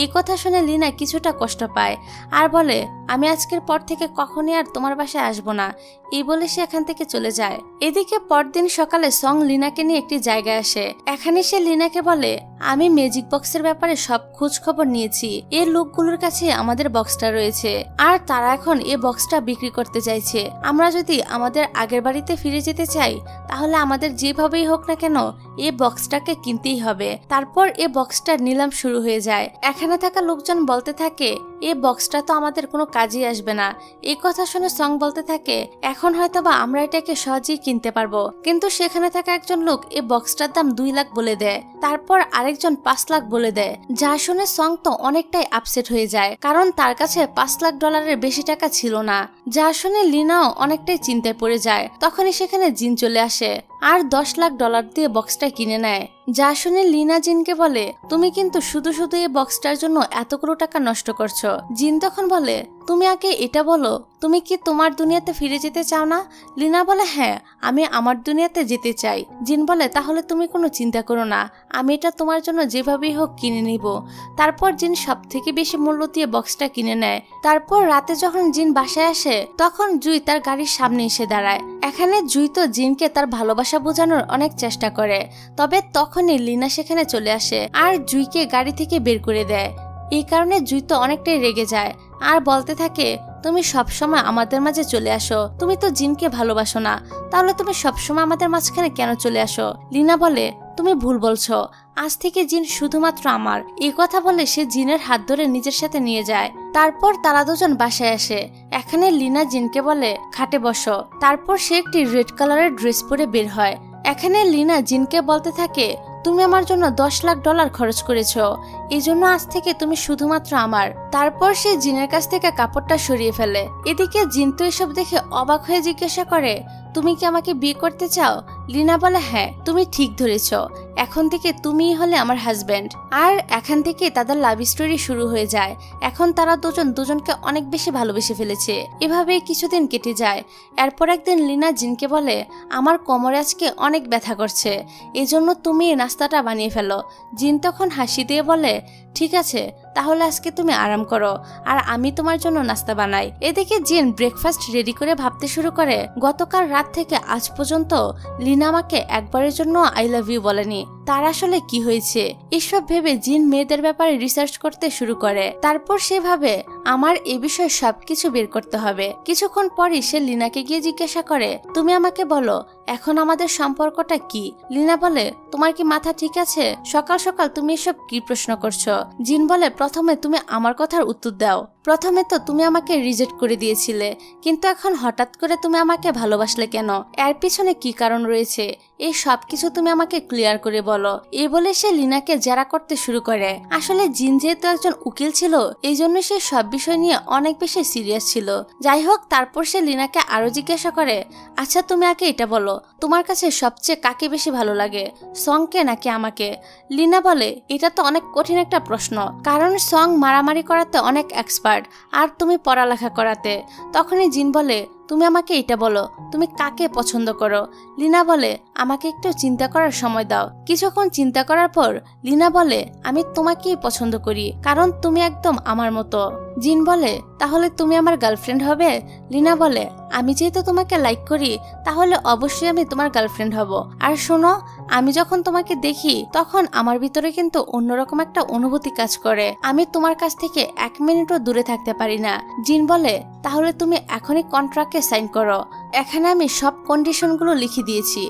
এই কথা শুনে লিনা কিছুটা কষ্ট পায় আর বলে, আমি আজকের পর থেকে কখনই আর তোমার বাসায় আসবো না। এই বলে সে এখান থেকে চলে যায়। এদিকে পরদিন সকালে সং লিনাকে নিয়ে একটি জায়গায় আসে। এখানে সে লিনাকে বলে, আমি ম্যাজিক বক্সের ব্যাপারে সব খোঁজ খবর নিয়েছি, এর লোকগুলোর কাছে আমাদের বক্সটা রয়েছে আর তারা এখন এই বক্সটা বিক্রি করতে চাইছে। আমরা যদি আমাদের আগের বাড়িতে ফিরে যেতে চাই তাহলে আমাদের যেভাবেই হোক না কেন এই বক্সটাকে কিনতেই হবে। তারপর এই বক্সটার নিলাম শুরু হয়ে যায়। এখানে থাকা লোকজন বলতে থাকে এই বক্সটা তো আমাদের কোনো কাজেই আসবে না। এই কথা শুনে সং বলতে থাকে এখন হয়তোবা আমরা এটাকে সহজেই কিনতে পারবো। কিন্তু সেখানে থাকা একজন লোক এই বক্সটার দাম 2 লাখ বলে দেয়, তারপর আরেকজন 5 লাখ বলে দেয়। যা শুনে সং তো অনেকটাই আপসেট হয়ে যায়, কারণ তার কাছে $5 লাখ বেশি টাকা ছিল না। যা শুনে লিনাও অনেকটাই চিন্তায় পড়ে যায়। তখনই সেখানে জিন চলে আসে আর $10 লাখ দিয়ে বক্সটা কিনে নেয়। যা শুনে লিনা জিনকে বলে তুমি কিন্তু শুধু শুধু এই বক্সটার জন্য এতগুলো টাকা নষ্ট করছো। জিন তখন বলে তুমি আগে এটা বলো তুমি কি তোমার দুনিয়াতে ফিরে যেতে চাও না? লিনা বলে হ্যাঁ, আমি আমার দুনিয়াতে যেতে চাই। জিন বলে তাহলে তুমি কোনো চিন্তা করো না, আমি এটা তোমার জন্য যেভাবেই হোক কিনে নিব। তারপর জিন সব থেকে বেশি মূল্য দিয়ে বক্সটা কিনে নেয়। তারপর রাতে যখন জিন বাসায় আসে তখন জুই তার গাড়ির সামনে এসে দাঁড়ায়। এখানে জুই তো জিনকে তার ভালোবাসা বোঝানোর অনেক চেষ্টা করে, তবে তখনই লিনা সেখানে চলে আসে আর জুইকে গাড়ি থেকে বের করে দেয়। এই কারণে জুই তো অনেকটাই রেগে যায় আর বলতে থাকে তুমি সবসময় আমাদের মাঝে চলে আসো, তুমি তো জিনকে ভালোবাসো না, তাহলে তুমি সবসময় আমাদের মাঝখানে কেন চলে আসো? লিনা বলে তুমি ভুল বলছো, আজ থেকে জিন শুধুমাত্র আমার। এই কথা বলে সে জিনের হাত ধরে নিজের সাথে নিয়ে যায়। তারপর তারা দুজন বাসায় আসে। এখানে লিনা জিনকে বলে খাটে বসো। তারপর সে একটি রেড কালারের ড্রেস পরে বের হয়। এখানে লিনা জিনকে বলতে থাকে তুমি আমার জন্য $10 লাখ খরচ করেছো, এই জন্য আজ থেকে তুমি শুধুমাত্র আমার। তারপর সে জিনের কাছ থেকে কাপড়টা সরিয়ে ফেলে। এদিকে জিন তো এসব দেখে অবাক হয়ে জিজ্ঞাসা করে তুমি কি আমাকে বিয়ে করতে চাও? লিনা বলে হ্যাঁ, তুমি ঠিক ধরেছ, এখন থেকে তুমিই হলে আমার হাজবেন্ড। আর এখান থেকে তাদের লাভ স্টোরি শুরু হয়ে যায়। এখন তারা দুজন দুজনকে অনেক বেশি ভালোবেসে ফেলেছে। এভাবেই কিছুদিন কেটে যায়। এরপর একদিন লিনা জিনকে বলে আমার কোমরে আজকে অনেক ব্যথা করছে, এজন্য তুমি এই নাস্তাটা বানিয়ে ফেলো। জিন তখন হাসি দিয়ে বলে ঠিক আছে, তাহলে আজকে তুমি আরাম করো আর আমি তোমার জন্য নাস্তা বানাই। এদিকে জিন ব্রেকফাস্ট রেডি করে ভাবতে শুরু করে গতকাল রাত থেকে আজ পর্যন্ত লিনা আমাকে একবারের জন্য আই লাভ ইউ বলেনি, তার আসলে কি হয়েছে? এসব ভেবে জিন মেয়েদের ব্যাপারে রিসার্চ করতে শুরু করে। তারপর সে ভাবে আমার এ বিষয়ে সবকিছু বের করতে হবে। কিছুক্ষণ পরই সে লিনাকে গিয়ে জিজ্ঞাসা করে তুমি আমাকে বলো এখন আমাদের সম্পর্কটা কি? লিনা বলে তোমার কি মাথা ঠিক আছে? সকাল সকাল তুমি এসব কি প্রশ্ন করছো? জিন বলে প্রথমে তুমি আমার কথার উত্তর দাও। প্রথমে তো তুমি আমাকে রিজেক্ট করে দিয়েছিলে, কিন্তু এখন হঠাৎ করে তুমি আমাকে ভালোবাসলে কেন? এর পিছনে কি কারণ রয়েছে? এই সবকিছু তুমি আমাকে ক্লিয়ার করে বলো। এই বলে সে লিনাকে জেরা করতে শুরু করে। আসলে জিন যেহেতু একজন উকিল ছিল, এই জন্য সে সব বিষয় নিয়ে অনেক বেশি সিরিয়াস ছিল। যাই হোক, তারপর সে লিনাকে আরো জিজ্ঞাসা করে আচ্ছা তুমি আগে এটা বলো তোমার কাছে সবচেয়ে কাকে বেশি ভালো লাগে, সংকে নাকি আমাকে? লিনা বলে এটা তো অনেক কঠিন একটা প্রশ্ন, কারণ সং মারামারি করাতে অনেক এক্সপার্ট আর তুমি পড়ালেখা করাতে। তখনই জিন বলে তুমি আমাকে এটা বলো তুমি কাকে পছন্দ করো? লিনা বলে আমাকে একটু চিন্তা করার সময় দাও। কিছুক্ষণ চিন্তা করার পর লিনা বলে আমি তোমাকেই পছন্দ করি, কারণ তুমি একদম আমার মতো। জিন বলে তাহলে তুমি আমার গার্লফ্রেন্ড হবে? লিনা বলে আমি যেহেতু তোমাকে লাইক করি তাহলে অবশ্যই আমি তোমার গার্লফ্রেন্ড হব। আর শোনো, আমি যখন তোমাকে দেখি তখন আমার ভিতরে কিন্তু অন্যরকম একটা অনুভূতি কাজ করে, আমি তোমার কাছ থেকে 1 মিনিটও দূরে থাকতে পারি না। জিন বলে তাহলে তুমি এখনই কন্ট্রাক্টে সাইন করো, এখানে আমি সব কন্ডিশনগুলো লিখে দিয়েছি।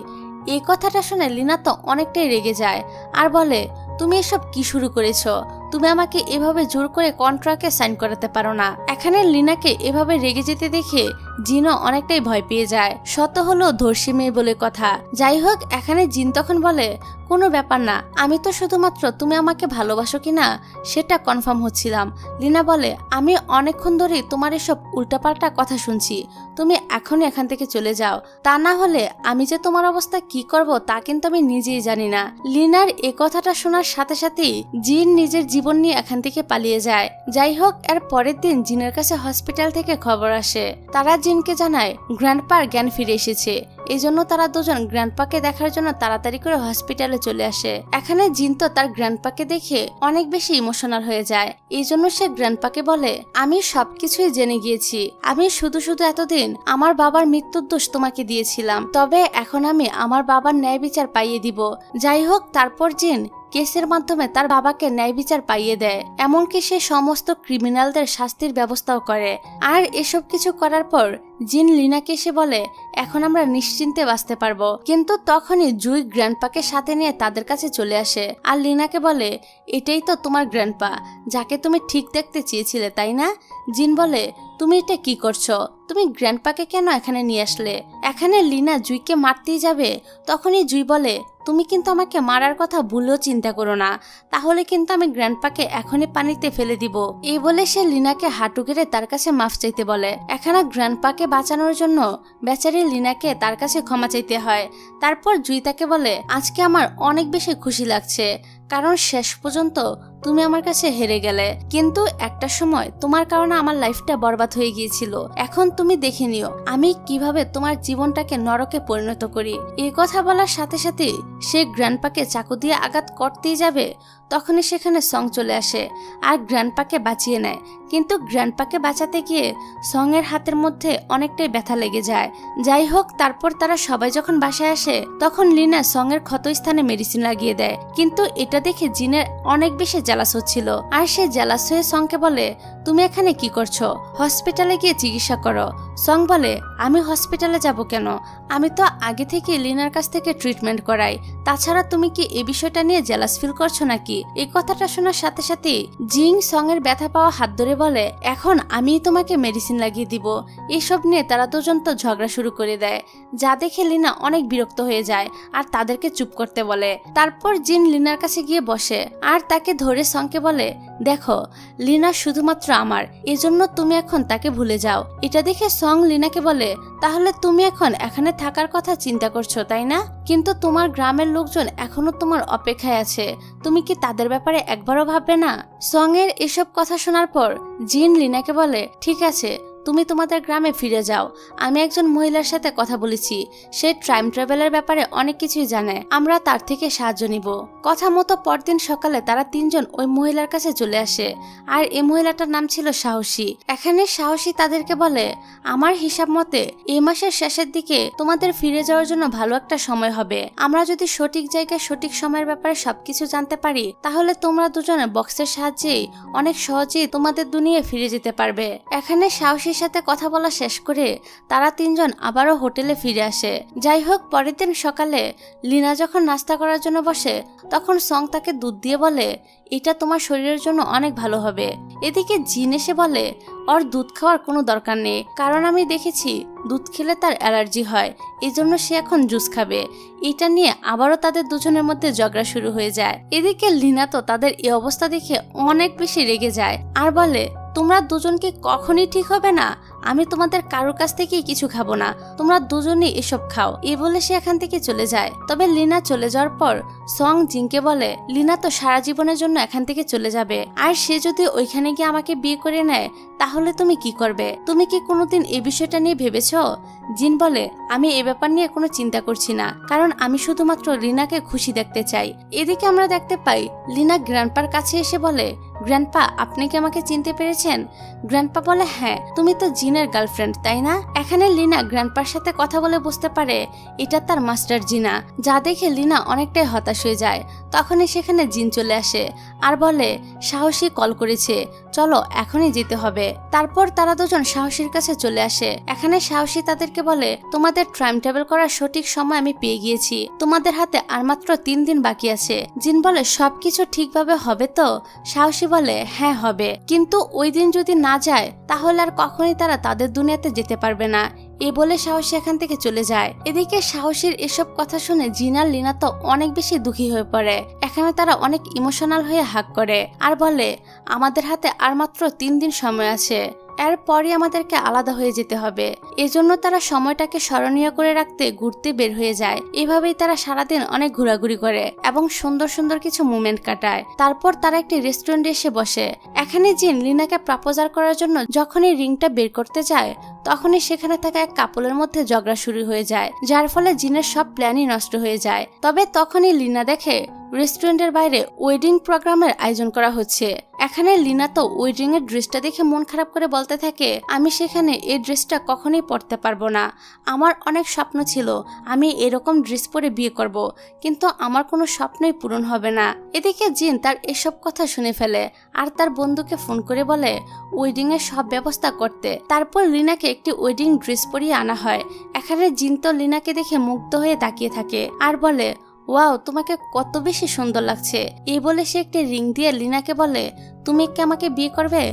এই কথাটা শুনে লিনা তো অনেকটাই রেগে যায় আর বলে তুমি এসব কি শুরু করেছো? তুমি আমাকে এভাবে জোর করে কন্ট্রাক্টে সাইন করাতে পারো না। এখানে লিনাকে এভাবে রেগে যেতে দেখে জিনও অনেকটাই ভয় পেয়ে যায়। শত হলো ধর্ষী মেয়ে বলে কথা। যাই হোক, এখানে জিন তখন বলে কোনো ব্যাপার না, আমি তো শুধুমাত্র তুমি আমাকে ভালোবাসো কিনা সেটা কনফার্ম হচ্ছিলাম। লিনা বলে আমি অনেকক্ষণ ধরেই তোমার এসব উল্টাপাল্টা কথা শুনছি, তুমি এখনই এখান থেকে চলে যাও, তা না হলে আমি যে তোমার অবস্থা কি করব তা কিন্তু আমি নিজেই জানি না। লিনার এ কথাটা শোনার সাথে সাথেই জিন নিজের জীবন নিয়ে এখান থেকে পালিয়ে যায়। যাই হোক, এর পরের দিন জিনের কাছে হসপিটাল থেকে খবর আসে। তারা জিনকে জানায় গ্র্যান্ডপার জ্ঞান ফিরে এসেছে। এই জন্য তারা দুজন গ্র্যান্ডপাকে দেখার জন্য তাড়াতাড়ি করে হসপিটালে চলে আসে। এখানে জিন তো তার গ্র্যান্ডপাকে দেখে অনেক বেশি ইমোশনাল হয়ে যায়। এই জন্য সে গ্র্যান্ডপাকে বলে আমি সবকিছুই জেনে গিয়েছি, আমি শুধু শুধু এতদিন আমার বাবার মৃত্যুর দোষ তোমাকে দিয়েছিলাম, তবে এখন আমি আমার বাবার ন্যায় বিচার পাইয়ে দিব। যাই হোক, তারপর জিন কেসের মাধ্যমে তার বাবাকে ন্যায় বিচার পাইয়ে দেয়, এমনকি সে সমস্ত ক্রিমিনালদের শাস্তির ব্যবস্থাও করে। আর এসব কিছু করার পর জিন লিনাকে এসে বলে এখন আমরা নিশ্চিন্তে বাঁচতে পারবো। কিন্তু তখনই জুই গ্র্যান্ডপাকে সাথে নিয়ে তাদের কাছে চলে আসে আর লিনাকে বলে এটাই তো তোমার গ্র্যান্ডপা, যাকে তুমি ঠিক দেখতে চেয়েছিলে তাই না? জিন বলে তুমি এটা কি করছো? তুমি গ্র্যান্ডপাকে কেন এখানে নিয়ে আসলে? এখানে লিনা জুইকে মারতেই যাবে, তখনই জুই বলে তুমি কিন্তু আমাকে মারার কথা ভুলেও চিন্তা করো না, তাহলে কিন্তু আমি গ্র্যান্ডপাকে এখনই পানিতে ফেলে দিব। এই বলে সে লিনাকে হাঁটু গেড়ে তার কাছে মাফ চাইতে বলে। এখানে গ্র্যান্ডপাকে বাঁচানোর জন্য বেচারি লিনাকে তার কাছে ক্ষমা চাইতে হয়। তারপর জুই তাকে বলে আজকে আমার অনেক বেশি খুশি লাগছে, কারণ শেষ পর্যন্ত তুমি আমার কাছে হেরে গেলে, কিন্তু একটা সময় তোমার কারণে আমার লাইফটা বরবাদ হয়ে গিয়েছিল। এখন তুমি দেখে নিও আমি কিভাবে তোমার জীবনটাকে নরকে পরিণত করি। এই কথা বলার সাথে সাথে সে গ্র্যান্ডপাকে চাকু দিয়ে আঘাত করতেই যাবে, তখনই সেখানে সং চলে আসে আর গ্র্যান্ডপাকে বাঁচিয়ে নেয়। কিন্তু গ্র্যান্ডপাকে বাঁচাতে গিয়ে সং এর হাতের মধ্যে অনেকটাই ব্যথা লেগে যায়। যাই হোক, তারপর তারা সবাই যখন বাসায় আসে তখন লিনা সং এর ক্ষতস্থানে মেডিসিন লাগিয়ে দেয়। কিন্তু এটা দেখে জিনের অনেক বেশি জেলাস হচ্ছিল আর সে জেলাস হয়ে সংকে বলে তুমি এখানে কি করছো? হসপিটালে গিয়ে চিকিৎসা করো। সং বলে আমি হসপিটালে যাব কেন? আমি তো আগে থেকে লিনার কাছ থেকে ট্রিটমেন্ট করাই, তাছাড়া তুমি কি এই বিষয়টা নিয়ে জেলাস ফিল করছো নাকি? এই কথাটা শোনার সাথে সাথে জিং সং এর ব্যথা পাওয়া হাত ধরে বলে এখন আমি তোমাকে মেডিসিন লাগিয়ে দিব। এইসব নিয়ে তারা দুজন তো ঝগড়া শুরু করে দেয়, যা দেখে লিনা অনেক বিরক্ত হয়ে যায় আর তাদেরকে চুপ করতে বলে। তারপর জিন লিনার কাছে গিয়ে বসে আর তাকে ধরে সংকে বলে দেখো লিনা শুধুমাত্র আমার, এজন্য তুমি এখন তাকে ভুলে যাও। এটা দেখে সং লিনাকে বলে তাহলে তুমি এখন এখানে থাকার কথা চিন্তা করছো তাই না? কিন্তু তোমার গ্রামের লোকজন এখনো তোমার অপেক্ষায় আছে, তুমি কি তাদের ব্যাপারে একবারও ভাববে না? সং এর এসব কথা শোনার পর জিন লিনাকে বলে ঠিক আছে তুমি তোমাদের গ্রামে ফিরে যাও, আমি একজন মহিলার সাথে কথা বলেছি, সে টাইম ট্রাভেলের ব্যাপারে অনেক কিছুই জানে, আমরা তার থেকে সাহায্য নিব। কথা মতো পরদিন সকালে তারা তিনজন ওই মহিলার কাছে চলে আসে আর এই মহিলাটার নাম ছিল সাহসী। এখানে সাহসী তাদেরকে বলে আমার হিসাব মতে এই মাসের শেষের দিকে তোমাদের ফিরে যাওয়ার জন্য ভালো একটা সময় হবে। আমরা যদি সঠিক জায়গায় সঠিক সময়ের ব্যাপারে সবকিছু জানতে পারি তাহলে তোমরা দুজনে বক্সের সাহায্যেই অনেক সহজেই তোমাদের দুনিয়ায় ফিরে যেতে পারবে। এখানে সাহসী সাথে কথা বলা শেষ করে তারা তিনজন আবারও হোটেলে ফিরে আসে। যাই হোক, পরের দিন সকালে লিনা যখন নাস্তা করার জন্য বসে তখন সং তাকে দুধ দিয়ে বলে এটা তোমার শরীরের জন্য অনেক ভালো হবে। এদিকে জিন এসে বলে ওর দুধ খাওয়ার কোনো দরকার নেই, কারণ আমি দেখেছি দুধ খেলে তার অ্যালার্জি হয়, এই জন্য সে এখন জুস খাবে। এটা নিয়ে আবারও তাদের দুজনের মধ্যে ঝগড়া শুরু হয়ে যায়। এদিকে লিনা তো তাদের এই অবস্থা দেখে অনেক বেশি রেগে যায় আর বলে তোমরা দুজনকে কখনই ঠিক হবে না, আমি তোমাদের কারোর কাছ থেকেই কিছু খাবো না, তোমরা দুজনেই এসব খাও। এই বলে সে এখান থেকে চলে যায়। তবে লিনা চলে যাওয়ার পর সং জিনকে বলে লিনা তো সারা জীবনের জন্য এখান থেকে চলে যাবে, আর সে যদি ওইখানে গিয়ে আমাকে বিয়ে করে নেয় তাহলে তুমি কি করবে? তুমি কি কোনোদিন এই বিষয়টা নিয়ে ভেবেছো? জিন বলে আমি এ ব্যাপার নিয়ে কোনো চিন্তা করছি না, কারণ আমি শুধুমাত্র লিনাকে খুশি দেখতে চাই। এদিকে আমরা দেখতে পাই লিনা গ্র্যান্ডপার কাছে এসে বলে গ্র্যান্ডপা আপনি কি আমাকে চিনতে পেরেছেন? গ্র্যান্ডপা বলে হ্যাঁ, তুমি তো জিনের গার্লফ্রেন্ড তাই না? এখানে লিনা গ্র্যান্ডপার সাথে কথা বলে বুঝতে পারে এটা তার মাস্টার জিনা, যা দেখে লিনা অনেকটাই হতাশ হয়ে যায়। তখনই সেখানে জিন চলে আসে আর বলে সাহসী কল করেছে, চলো এখনই যেতে হবে। তারপর তারা দুজন সাহসীর কাছে চলে আসে। এখানে সাহসী তাদেরকে বলে তোমাদের টাইম ট্রাভেল করার সঠিক সময় আমি পেয়ে গিয়েছি, তোমাদের হাতে আর মাত্র 3 দিন বাকি আছে। জিন বলে সবকিছু ঠিকভাবে হবে তো? সাহসী বলে হ্যাঁ হবে, কিন্তু ওই দিন যদি না যায় তাহলে আর কখনোই তারা তাদের দুনিয়াতে যেতে পারবে না। এই বলে সাহসী এখান থেকে চলে যায়। এদিকে সাহসীর এসব কথা শুনে জিন আর লিনা তো অনেক বেশি দুঃখী হয়ে পড়ে। এখানে তারা অনেক ইমোশনাল হয়ে হাগ করে আর বলে আমাদের হাতে আর মাত্র 3 দিন সময় আছে, এরপরই আমাদেরকে আলাদা হয়ে যেতে হবে। এজন্য তারা সময়টাকে স্মরণীয় করে রাখতে ঘুরতে বের হয়ে যায়। এভাবেই তারা সারাদিন অনেক ঘোরাঘুরি করে এবং সুন্দর সুন্দর কিছু মুভমেন্ট কাটায়। তারপর তারা একটি রেস্টুরেন্টে এসে বসে। এখানে জিন লিনাকে প্রপোজাল করার জন্য যখনই রিংটা বের করতে যায় তখনই সেখানে থাকা এক কাপলের মধ্যে ঝগড়া শুরু হয়ে যায়, যার ফলে জিনের সব প্ল্যানই নষ্ট হয়ে যায়। তবে তখনই লিনা দেখে রেস্টুরেন্টের বাইরে ওয়েডিং প্রোগ্রামের আয়োজন করা হচ্ছে। এখানে লিনা তো ওয়েডিং এর ড্রেসটা দেখে মন খারাপ করে বলতে থাকে, আমি সেখানে এই ড্রেসটা কখনোই পরতে পারবো না। আমার অনেক স্বপ্ন ছিল আমি এরকম ড্রেস পরে বিয়ে করব, কিন্তু আমার কোনো স্বপ্নই পূরণ হবে না। এদিকে জিন তার এসব কথা শুনে ফেলে আর তার বন্ধুকে ফোন করে বলে ওয়েডিং এর সব ব্যবস্থা করতে। তারপর লিনাকে একটি ওয়েডিং ড্রেস পরিয়ে আনা হয়। এখানে জিন তো লিনাকে দেখে মুগ্ধ হয়ে তাকিয়ে থাকে আর বলে, ওয়াও, তোমাকে কত বেশি সুন্দর লাগছে। এই বলে সে একটি রিং দিয়ে লিনাকে বলে, তুমি কি আমাকে বিয়ে করবে?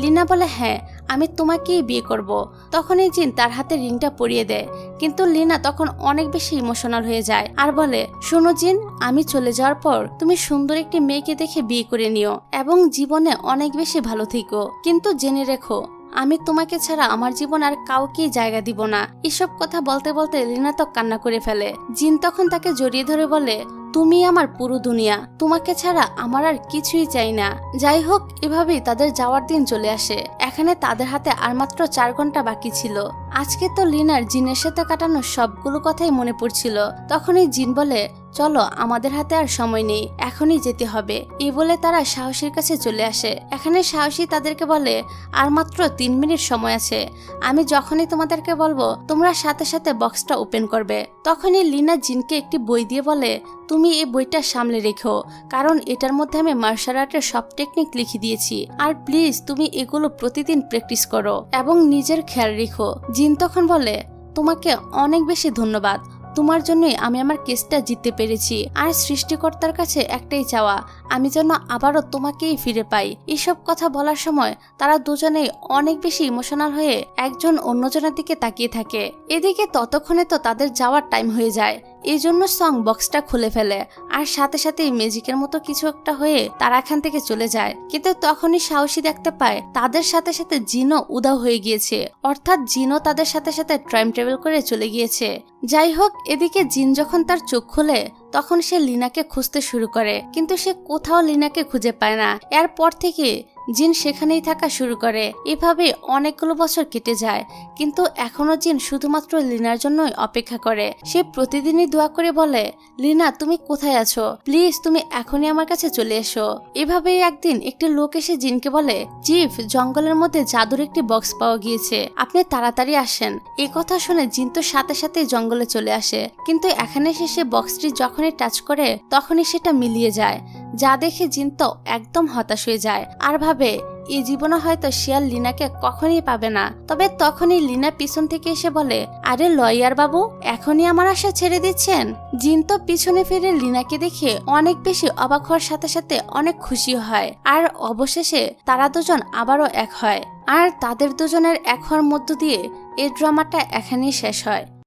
লিনা বলে, হ্যাঁ, আমি তোমাকেই বিয়ে করব। তখনই জিন তার হাতে রিংটা পরিয়ে দেয়, কিন্তু লিনা তখন অনেক বেশি ইমোশনাল হয়ে যায় আর বলে, শোনো জিন, আমি চলে যাওয়ার পর তুমি সুন্দর একটি মেয়েকে দেখে বিয়ে করে নিও এবং জীবনে অনেক বেশি ভালো থেকো, কিন্তু জেনে রেখো আমি তোমাকে ছাড়া আমার জীবন আর কাউকেই জায়গা দিব না। এসব কথা বলতে বলতে লিনা তো কান্না করে ফেলে। জিন তখন তাকে জড়িয়ে ধরে বলে, তুমি আমার পুরো দুনিয়া, তোমাকে ছাড়া আমার আর কিছুই চাই না। যাই হোক, এভাবেই তাদের যাওয়ার দিন চলে আসে। এখানে তাদের হাতে আর মাত্র 4 ঘন্টা বাকি ছিল। আজকে তো লিনার জিনের সাথে কাটানো সবগুলো কথাই মনে পড়ছিল। তখনই জিন বলে, চলো, আমাদের হাতে আর সময় নেই, এখনই যেতে হবে। এই বলে তারা সাহসীর কাছে চলে আসে। এখানে সাহসী তাদেরকে বলে, আর মাত্র 3 মিনিট সময় আছে, আমি যখনই তোমাদেরকে বলবো তোমরা সাথে সাথে বক্সটা ওপেন করবে। তখনই লিনা জিনকে একটি বই দিয়ে বলে, তুমি এই বইটা সামলে রেখো, কারণ এটার মধ্যে আমি মার্শাল আর্টের সব টেকনিক লিখে দিয়েছি। আর প্লিজ তুমি এগুলো প্রতিদিন প্র্যাকটিস করো এবং নিজের খেয়াল রেখো। জিন তখন বলে, তোমাকে অনেক বেশি ধন্যবাদ, তোমার জন্যই আমি আমার কেসটা জিততে পেরেছি। আর সৃষ্টিকর্তার কাছে একটাই চাওয়া, আমি যেন আবারও তোমাকেই ফিরে পাই। এসব কথা বলার সময় তারা দুজনেই অনেক বেশি ইমোশনাল হয়ে একজন অন্যজনের দিকে তাকিয়ে থাকে। এদিকে ততক্ষণে তো তাদের যাওয়ার টাইম হয়ে যায়। এই জন্য সং বক্সটা খুলে ফেলে আর সাথে সাথে ম্যাজিকের মতো কিছু একটা হয়ে তারা এখান থেকে চলে যায়। কিন্তু তখনই সাহসী দেখতে পায় তাদের সাথে সাথে জিনও উধাও হয়ে গিয়েছে, অর্থাৎ জিনও তাদের সাথে সাথে টাইম ট্রাভেল করে চলে গিয়েছে। যাই হোক, এদিকে জিন যখন তার চোখ খুলে তখন সে লিনাকে খুঁজতে শুরু করে, কিন্তু সে কোথাও লিনাকে খুঁজে পায় না। এরপর থেকে জিন সেখানেই থাকা শুরু করে। এভাবে অনেকগুলো বছর কেটে যায়, কিন্তু এখনো জিন শুধুমাত্র লিনার জন্যই অপেক্ষা করে। সে প্রতিদিনই দোয়া করে বলে, লিনা, তুমি কোথায় আছো? প্লিজ তুমি এখনই আমার কাছে চলে এসো। এভাবেই একদিন একটি লোক এসে জিনকে বলে, চিফ, জঙ্গলের মধ্যে জাদুর একটি বক্স পাওয়া গিয়েছে, আপনি তাড়াতাড়ি আসেন। এই কথা শুনে জিন তো সাথে সাথে জঙ্গলে চলে আসে, কিন্তু এখানে এসে সে বক্সটি যখনই টাচ করে তখনই সেটা মিলিয়ে যায়, যা দেখে জিন তো একদম হতাশ হয়ে যায় আর ভাবে এই জীবনে হয়তো শিয়াল লিনাকে কখনই পাবে না। তবে তখনই লিনা পিছন থেকে এসে বলে, আরে লয়ার বাবু, এখনই আমার আশা ছেড়ে দিচ্ছেন? জিন তো পিছনে ফিরে লিনাকে দেখে অনেক বেশি অবাক হওয়ার সাথে সাথে অনেক খুশি হয়। আর অবশেষে তারা দুজন আবারও এক হয়, আর তাদের দুজনের এক হওয়ার মধ্য দিয়ে এই ড্রামাটা এখানেই শেষ হয়।